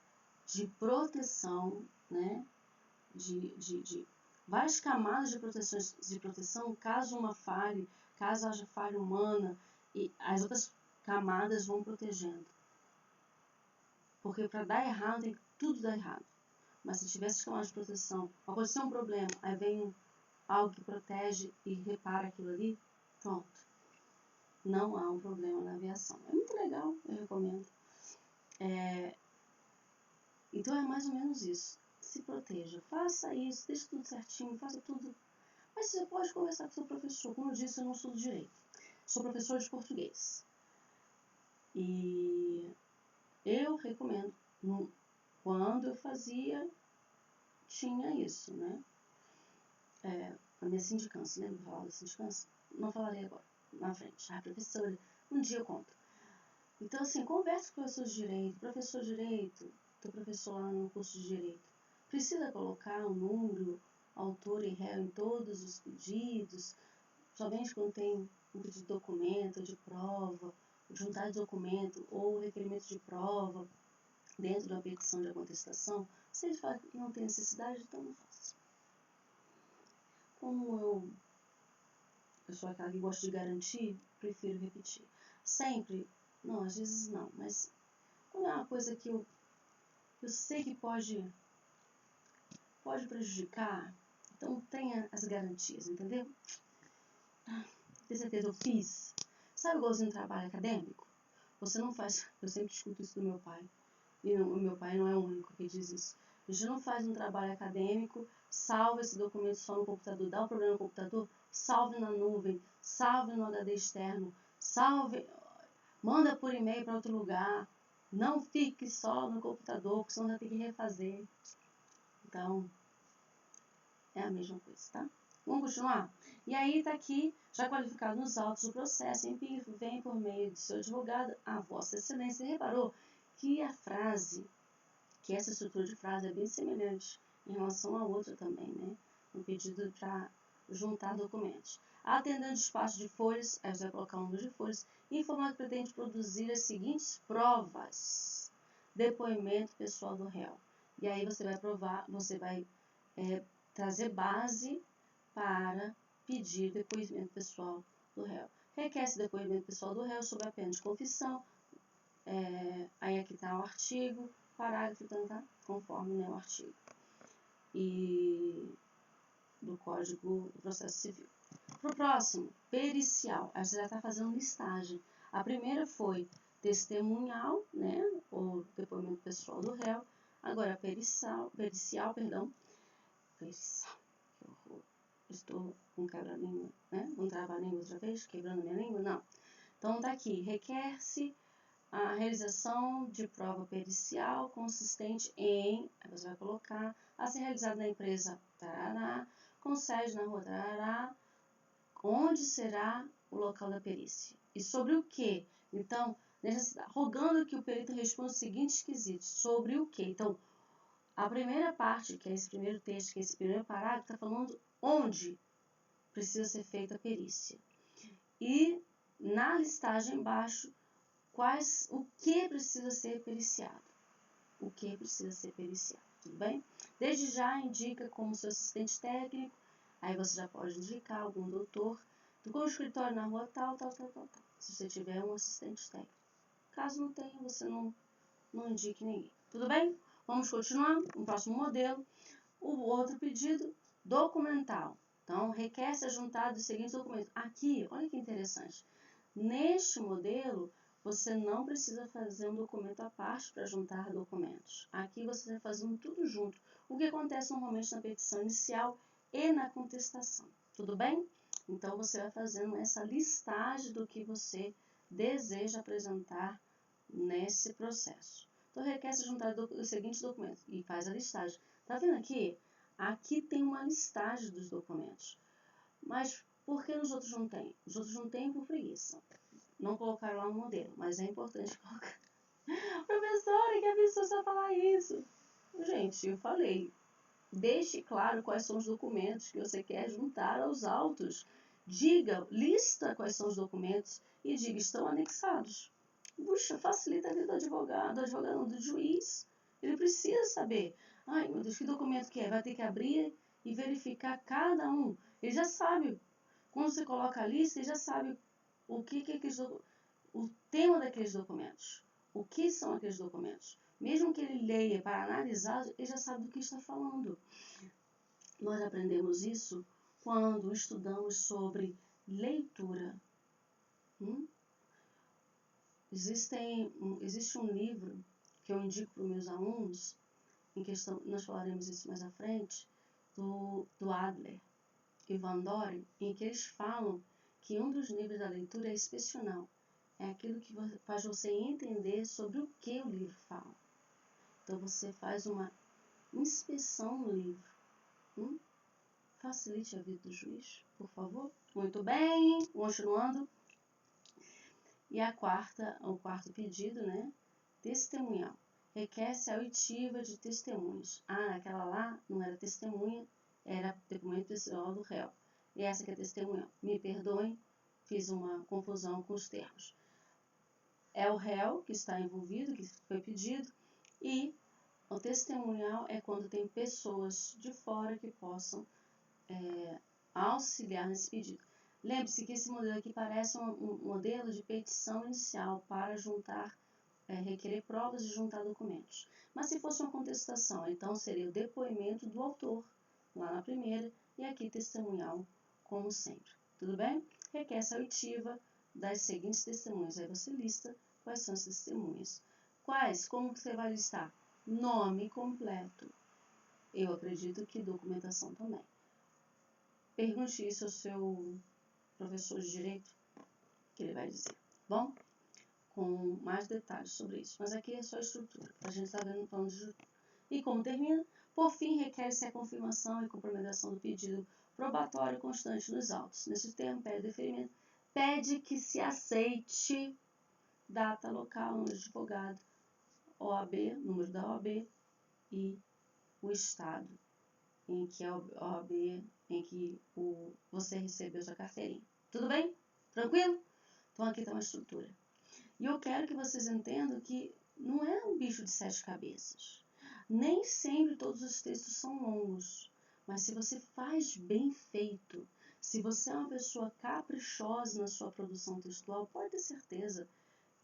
de proteção, né? De várias camadas de proteção, caso uma falhe, caso haja falha humana, e as outras camadas vão protegendo. Porque para dar errado, tem que tudo dar errado. Mas se tivesse camadas de proteção, acontecer um problema, aí vem algo que protege e repara aquilo ali, pronto. Não há um problema na aviação. É muito legal, eu recomendo. Então é mais ou menos isso. Se proteja, faça isso, deixe tudo certinho, faça tudo. Mas você pode conversar com seu professor. Como eu disse, eu não estudo direito. Sou professor de português. E eu recomendo. Quando eu fazia, tinha isso, né? A minha sindicância, lembra que eu falava da sindicância? Não falarei agora, na frente. Professora, um dia eu conto. Então, assim, converse com o professor de direito. Professor de direito, teu professor lá no curso de direito. Precisa colocar o número, autor e réu em todos os pedidos, somente quando tem um pedido de documento, de prova, juntar de documento ou requerimento de prova dentro de uma petição de contestação. Se ele fala que não tem necessidade, então não faça. Como eu sou aquela que gosta de garantir, prefiro repetir. Sempre, não, às vezes não, mas quando é uma coisa que eu sei que pode prejudicar, então tenha as garantias, entendeu? Tenho certeza, eu fiz. Sabe igualzinho de trabalho acadêmico? Você não faz, eu sempre escuto isso do meu pai, e o meu pai não é o único que diz isso. A gente não faz um trabalho acadêmico, salva esse documento só no computador, dá um problema no computador, salve na nuvem, salve no HD externo, salve, manda por e-mail para outro lugar, não fique só no computador, porque senão vai ter que refazer. Então, é a mesma coisa, tá? Vamos continuar? E aí tá aqui, já qualificado nos autos do processo, empírico vem por meio de seu advogado, a Vossa Excelência reparou que a frase, que essa estrutura de frase é bem semelhante em relação à outra também, né? No pedido para juntar documentos. Atendendo espaço de folhas, aí você vai colocar o número de folhas, e informar que pretende produzir as seguintes provas. Depoimento pessoal do réu. E aí você vai provar, você vai trazer base para pedir depoimento pessoal do réu. Requer-se depoimento pessoal do réu sob a pena de confissão. Aí aqui está o artigo, parágrafo, então tá conforme, né, o artigo e do Código do Processo Civil. Para o próximo, pericial. Aí você já está fazendo listagem. A primeira foi testemunhal, né, ou depoimento pessoal do réu. Agora, pericial, que horror. Estou com quebra-língua, né? Vamos travar a língua outra vez, quebrando minha língua? Não. Então, tá aqui. Requer-se a realização de prova pericial consistente em, aí você vai colocar, a ser realizada na empresa tarará, com sede na rua tarará, onde será o local da perícia. E sobre o que? Então, rogando que o perito responda os seguintes quesitos. Sobre o que? Então, a primeira parte, que é esse primeiro texto, que é esse primeiro parágrafo, está falando onde precisa ser feita a perícia. E na listagem embaixo, o que precisa ser periciado. O que precisa ser periciado, tudo bem? Desde já indica como seu assistente técnico, aí você já pode indicar algum doutor, do escritório na rua tal, se você tiver um assistente técnico. Caso não tenha, você não indique ninguém, tudo bem? Vamos continuar no próximo modelo. O outro pedido, documental. Então, requer-se a juntada dos seguintes documentos. Aqui, olha que interessante. Neste modelo, você não precisa fazer um documento à parte para juntar documentos. Aqui você vai fazendo tudo junto. O que acontece normalmente na petição inicial e na contestação. Tudo bem? Então, você vai fazendo essa listagem do que você deseja apresentar nesse processo. Então, requer-se juntar os seguintes documentos e faz a listagem. Tá vendo aqui? Aqui tem uma listagem dos documentos. Mas por que nos outros não tem? Os outros não tem por preguiça. Não colocaram lá no modelo, mas é importante colocar. Professora, que absurdo você falar isso. Gente, eu falei. Deixe claro quais são os documentos que você quer juntar aos autos. Diga, lista quais são os documentos e diga, estão anexados. Puxa, facilita a vida do advogado não, do juiz. Ele precisa saber. Ai, meu Deus, que documento que é? Vai ter que abrir e verificar cada um. Ele já sabe. Quando você coloca a lista, ele já sabe o tema daqueles documentos. O que são aqueles documentos? Mesmo que ele leia para analisar, ele já sabe do que está falando. Nós aprendemos isso quando estudamos sobre leitura. Existe um livro que eu indico para os meus alunos, em questão, nós falaremos isso mais à frente, do Adler e Van Doren, em que eles falam que um dos níveis da leitura é inspecional. É aquilo que faz você entender sobre o que o livro fala. Então você faz uma inspeção no livro. Facilite a vida do juiz, por favor. Muito bem, continuando. E o quarto pedido, né? Testemunhal. Requer-se a oitiva de testemunhas. Aquela lá não era testemunha, era depoimento pessoal do réu. E essa que é testemunhal. Me perdoem, fiz uma confusão com os termos. É o réu que está envolvido, que foi pedido, e o testemunhal é quando tem pessoas de fora que possam auxiliar nesse pedido. Lembre-se que esse modelo aqui parece um modelo de petição inicial para juntar, requerer provas e juntar documentos. Mas se fosse uma contestação, então seria o depoimento do autor, lá na primeira, e aqui testemunhal, como sempre. Tudo bem? Requer-se a oitiva das seguintes testemunhas. Aí você lista quais são as testemunhas. Quais? Como você vai listar? Nome completo. Eu acredito que documentação também. Pergunte isso ao seu professor de direito, que ele vai dizer. Bom? Com mais detalhes sobre isso. Mas aqui é só estrutura. A gente está vendo o plano de jurídico. E como termina? Por fim, requer-se a confirmação e complementação do pedido probatório constante nos autos. Nesse termo, pede deferimento. Pede que se aceite data, local, número de advogado, OAB, número da OAB e o estado em que a OAB, em que você recebeu sua carteirinha. Tudo bem? Tranquilo? Então aqui está uma estrutura. E eu quero que vocês entendam que não é um bicho de 7 cabeças. Nem sempre todos os textos são longos. Mas se você faz bem feito, se você é uma pessoa caprichosa na sua produção textual, pode ter certeza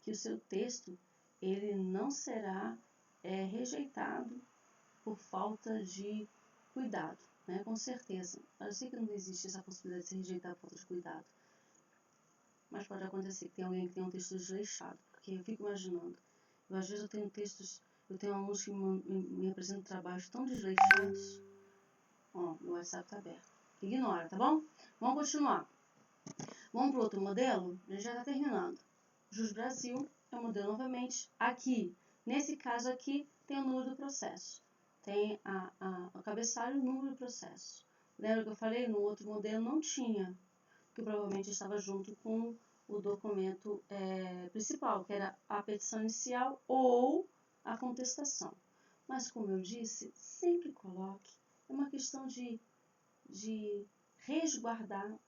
que o seu texto ele não será rejeitado por falta de cuidado, né? Com certeza. Eu sei que não existe essa possibilidade de ser rejeitado por falta de cuidado. Mas pode acontecer que tem alguém que tem um texto desleixado, porque eu fico imaginando. Às vezes eu tenho alunos que me apresentam trabalhos tão desleixados. Meu WhatsApp está aberto. Ignora, tá bom? Vamos continuar. Vamos para outro modelo? A gente já está terminando. Jus Brasil é o modelo novamente. Aqui, nesse caso aqui, tem o número do processo. Tem o cabeçalho e o número do processo. Lembra que eu falei? No outro modelo não tinha, que provavelmente estava junto com o documento principal, que era a petição inicial ou a contestação. Mas, como eu disse, sempre coloque. É uma questão de resguardar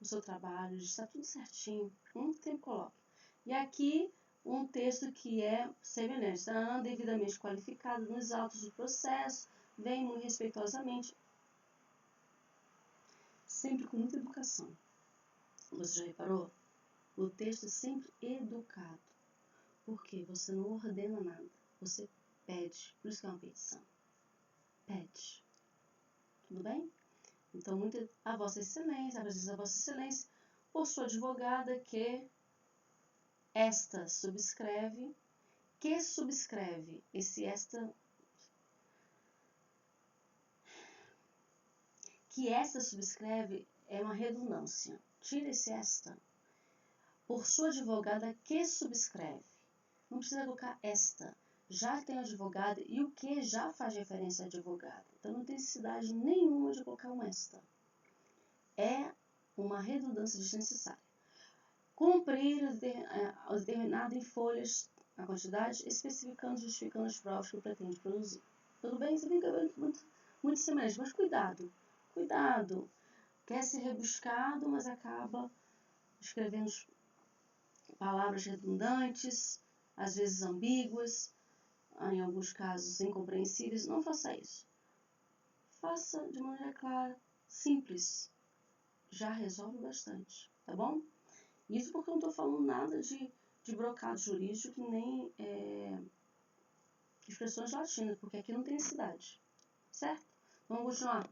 o seu trabalho, de estar tudo certinho. Sempre coloque. E aqui, um texto que é semelhante. Está devidamente qualificado nos autos do processo, vem muito respeitosamente, sempre com muita educação. Você já reparou? O texto é sempre educado. Porque você não ordena nada. Você pede. Por isso que é uma petição. Pede. Tudo bem? Então, a Vossa Excelência, a presença da Vossa Excelência, por sua advogada que esta subscreve. Que subscreve? Esse esta... Que esta subscreve é uma redundância. Tira esse esta. Por sua advogada que subscreve. Não precisa colocar esta. Já tem advogado e o que já faz referência a advogado. Então não tem necessidade nenhuma de colocar um esta. É uma redundância desnecessária. Cumprir o determinado em folhas a quantidade, especificando e justificando as provas que pretende produzir. Tudo bem? Isso fica muito semelhante, mas cuidado. Cuidado. Quer ser rebuscado, mas acaba escrevendo palavras redundantes, às vezes ambíguas, em alguns casos incompreensíveis. Não faça isso. Faça de maneira clara, simples. Já resolve bastante, tá bom? Isso porque eu não estou falando nada de brocado jurídico, nem expressões latinas, porque aqui não tem necessidade, certo? Vamos continuar.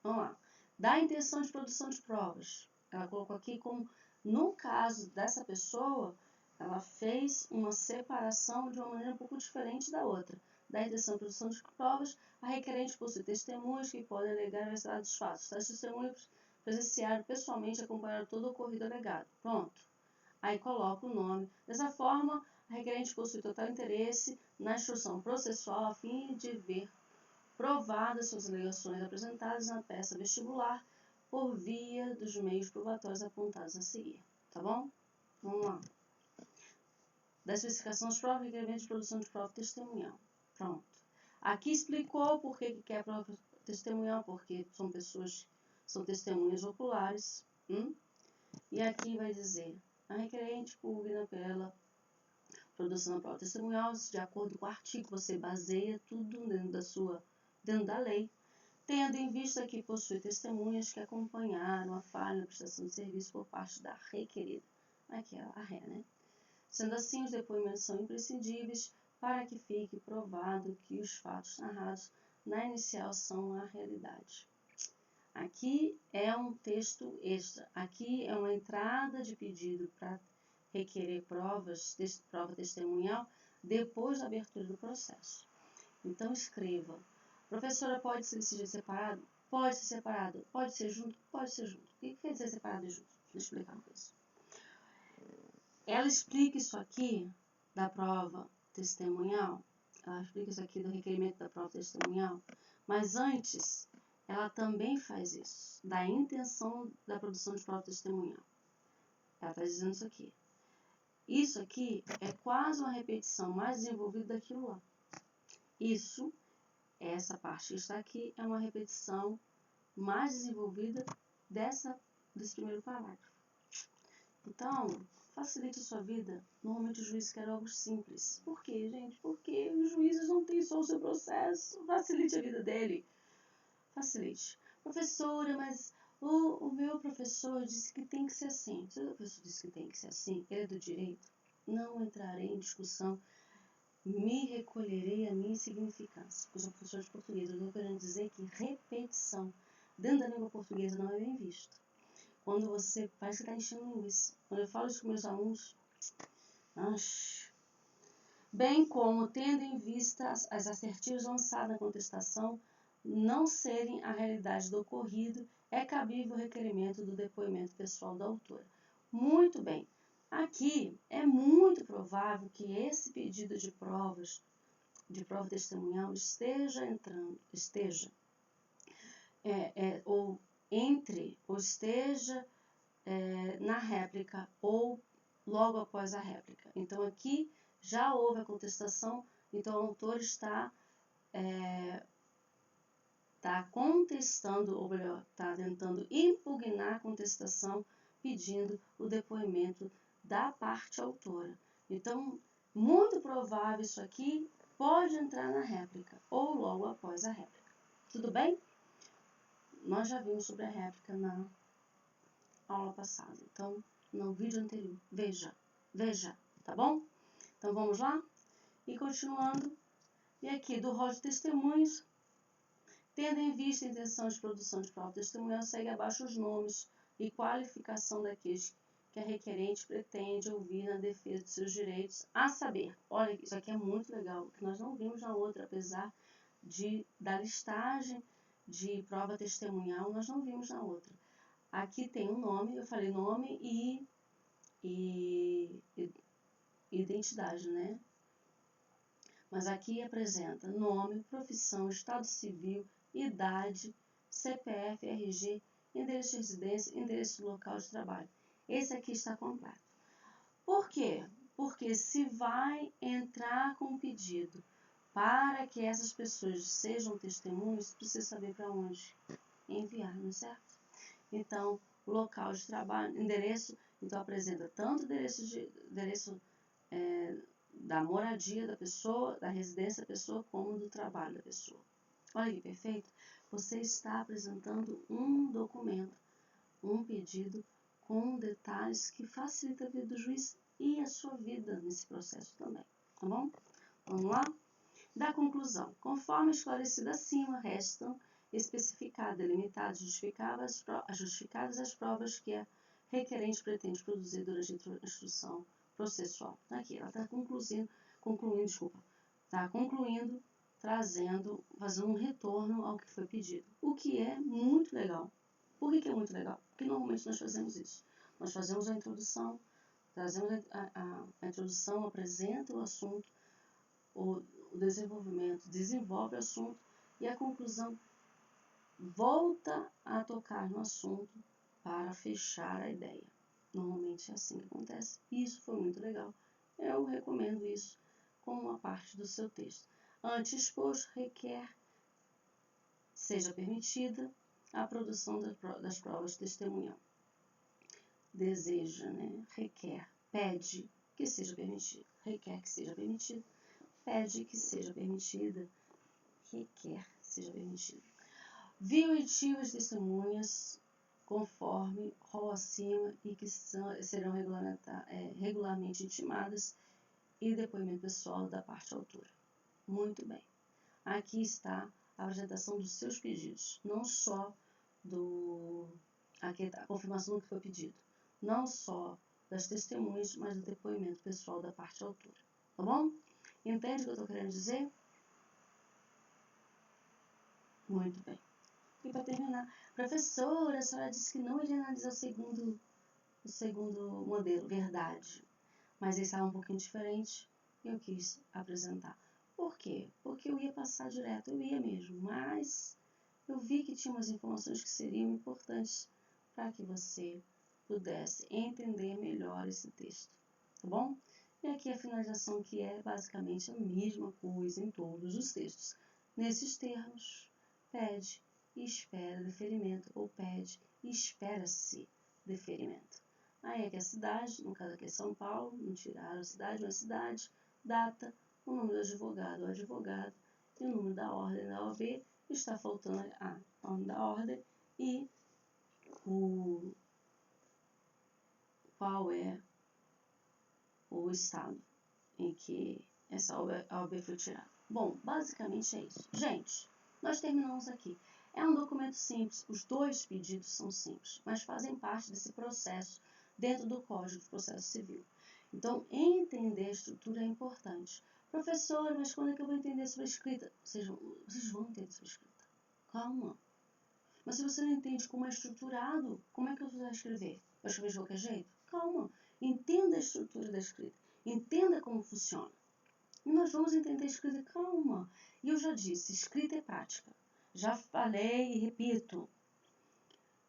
Vamos lá. Da intenção de produção de provas. Ela colocou aqui como, no caso dessa pessoa, ela fez uma separação de uma maneira um pouco diferente da outra. da intenção de produção de provas, a requerente possui testemunhas que podem alegar a veracidade dos fatos. Tais testemunhas presenciaram pessoalmente e acompanharam todo o ocorrido alegado. Pronto. Aí coloca o nome. Dessa forma, a requerente possui total interesse na instrução processual a fim de ver provadas suas alegações apresentadas na peça vestibular por via dos meios probatórios apontados a seguir. Tá bom? Vamos lá. Da especificação das provas, requerimento de produção de prova testemunhal. Pronto. Aqui explicou por que quer prova testemunhal, porque são pessoas, são testemunhas oculares. E aqui vai dizer, a requerente pugna pela produção da prova testemunhal, de acordo com o artigo, você baseia tudo dentro da lei, tendo em vista que possui testemunhas que acompanharam a falha na prestação de serviço por parte da requerida. Aqui é a ré, né? Sendo assim, os depoimentos são imprescindíveis para que fique provado que os fatos narrados na inicial são a realidade. Aqui é um texto extra. Aqui é uma entrada de pedido para requerer prova testemunhal depois da abertura do processo. Então, escreva. Professora, pode ser decidido separado? Pode ser separado. Pode ser junto? Pode ser junto. O que quer dizer separado e junto? Deixa eu explicar uma coisa. Ela explica isso aqui da prova testemunhal. Ela explica isso aqui do requerimento da prova testemunhal. Mas antes, ela também faz isso, da intenção da produção de prova testemunhal. Ela está dizendo isso aqui. Isso aqui é quase uma repetição mais desenvolvida daquilo lá. Isso, essa parte que está aqui, é uma repetição mais desenvolvida desse primeiro parágrafo. Então, facilite a sua vida. Normalmente o juiz quer algo simples. Por quê, gente? Porque os juízes não têm só o seu processo. Facilite a vida dele. Facilite. Professora, mas o meu professor disse que tem que ser assim. Se o professor disse que tem que ser assim, ele é do direito, não entrarei em discussão, me recolherei a minha insignificância. Porque eu sou professor de português, eu estou querendo dizer que repetição dentro da língua portuguesa não é bem visto. Quando você parece que está enchendo linguiça. Quando eu falo isso com meus alunos, bem como tendo em vista as assertivas lançadas na contestação não serem a realidade do ocorrido, é cabível o requerimento do depoimento pessoal da autora. Muito bem. Aqui é muito provável que esse pedido de prova testemunhal esteja na réplica ou logo após a réplica. Então, aqui já houve a contestação, então o autor está contestando, ou melhor, está tentando impugnar a contestação, pedindo o depoimento da parte autora. Então, muito provável isso aqui pode entrar na réplica ou logo após a réplica. Tudo bem? Nós já vimos sobre a réplica na aula passada. Então, no vídeo anterior, veja, tá bom? Então, vamos lá? E continuando, e aqui do rol de testemunhos, tendo em vista a intenção de produção de prova testemunhal, segue abaixo os nomes e qualificação daqueles que a requerente pretende ouvir na defesa de seus direitos, a saber, olha, isso aqui é muito legal, que nós não vimos na outra, apesar da listagem de prova testemunhal, nós não vimos na outra. Aqui tem um nome, eu falei nome e identidade, né? Mas aqui apresenta nome, profissão, estado civil, idade, CPF, RG, endereço de residência, endereço do local de trabalho. Esse aqui está completo. Por quê? Porque se vai entrar com um pedido para que essas pessoas sejam testemunhas, precisa saber para onde enviar, não é certo? Então, o local de trabalho, endereço, então apresenta tanto endereço da moradia da pessoa, da residência da pessoa, como do trabalho da pessoa. Olha que perfeito. Você está apresentando um documento, um pedido com detalhes que facilita a vida do juiz e a sua vida nesse processo também. Tá bom? Vamos lá? Da conclusão. Conforme esclarecido acima, restam especificadas, delimitadas, justificadas as provas que a requerente pretende produzir durante a instrução processual. Aqui, ela está concluindo fazendo um retorno ao que foi pedido, o que é muito legal. Por que é muito legal? Porque normalmente nós fazemos isso. Nós fazemos a introdução, trazemos a introdução, apresenta o assunto, o desenvolvimento desenvolve o assunto e a conclusão volta a tocar no assunto para fechar a ideia. Normalmente é assim que acontece. E isso foi muito legal. Eu recomendo isso como uma parte do seu texto. Antes exposto, requer seja permitida a produção das provas testemunhal. Deseja, requer, pede que seja permitido. Requer que seja permitido. Pede que seja permitida. Requer que seja permitido. Viu e emitiu as testemunhas conforme rol acima e que serão regularmente intimadas e depoimento pessoal da parte autora. Muito bem. Aqui está a apresentação dos seus pedidos, não só a confirmação do que foi pedido, não só das testemunhas, mas do depoimento pessoal da parte autora. Tá bom? Entende o que eu estou querendo dizer? Muito bem. E para terminar, professora, a senhora disse que não iria analisar o segundo modelo, verdade. Mas ele estava um pouquinho diferente e eu quis apresentar. Por quê? Porque eu ia passar direto, eu ia mesmo, mas eu vi que tinha umas informações que seriam importantes para que você pudesse entender melhor esse texto, tá bom? E aqui a finalização, que é basicamente a mesma coisa em todos os textos. Nesses termos, pede e espera deferimento, ou pede e espera-se deferimento. Aí aqui a cidade, no caso aqui é São Paulo, não tiraram a cidade, mas cidade, data, o número do advogado ou advogado e o número da ordem da OAB. Está faltando a nome da ordem e qual é o estado em que essa OAB foi tirada. Bom, basicamente é isso. Gente, nós terminamos aqui. É um documento simples, os dois pedidos são simples, mas fazem parte desse processo dentro do Código de Processo Civil. Então, entender a estrutura é importante. Professora, mas quando é que eu vou entender sobre a escrita? Vocês vão entender sobre a escrita. Calma. Mas se você não entende como é estruturado, como é que você vai escrever? Vai escrever de qualquer jeito? Calma. Entenda a estrutura da escrita. Entenda como funciona. E nós vamos entender a escrita. Calma. E eu já disse, escrita é prática. Já falei e repito.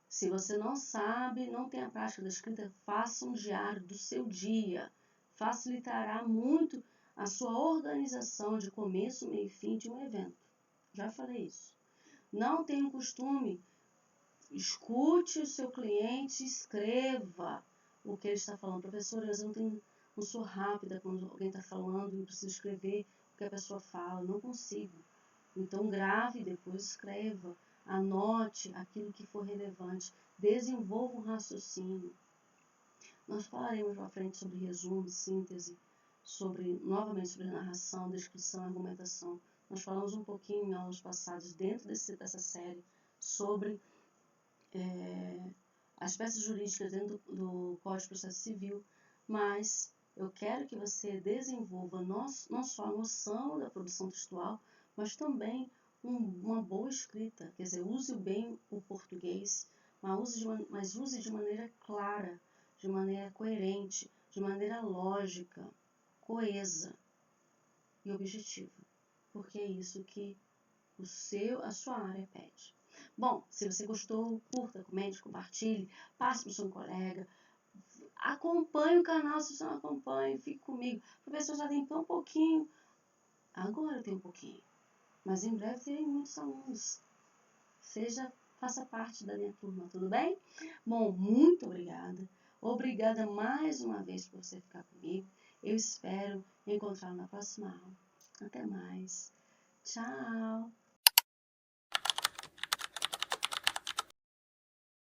Se você não sabe, não tem a prática da escrita, faça um diário do seu dia. Facilitará muito a sua organização de começo, meio e fim de um evento. Já falei isso. Não tenha o costume, escute o seu cliente, escreva o que ele está falando. Professora, eu não sou rápida quando alguém está falando e preciso escrever o que a pessoa fala. Não consigo. Então, grave e depois escreva. Anote aquilo que for relevante. Desenvolva um raciocínio. Nós falaremos à frente sobre resumo, síntese, novamente sobre narração, descrição, argumentação. Nós falamos um pouquinho em aulas passadas, dentro dessa série, sobre as peças jurídicas dentro do Código de Processo Civil, mas eu quero que você desenvolva não só a noção da produção textual, mas também uma boa escrita, quer dizer, use bem o português, mas use de maneira clara, de maneira coerente, de maneira lógica, coesa e objetiva, porque é isso que a sua área pede. Bom, se você gostou, curta, comente, compartilhe, passe para o seu colega, acompanhe o canal se você não acompanha, fique comigo. Professor, já tem tão pouquinho. Agora eu tenho um pouquinho, mas em breve terei muitos alunos. Faça parte da minha turma, tudo bem? Bom, muito obrigada. Obrigada mais uma vez por você ficar comigo. Eu espero encontrá-lo na próxima aula. Até mais. Tchau!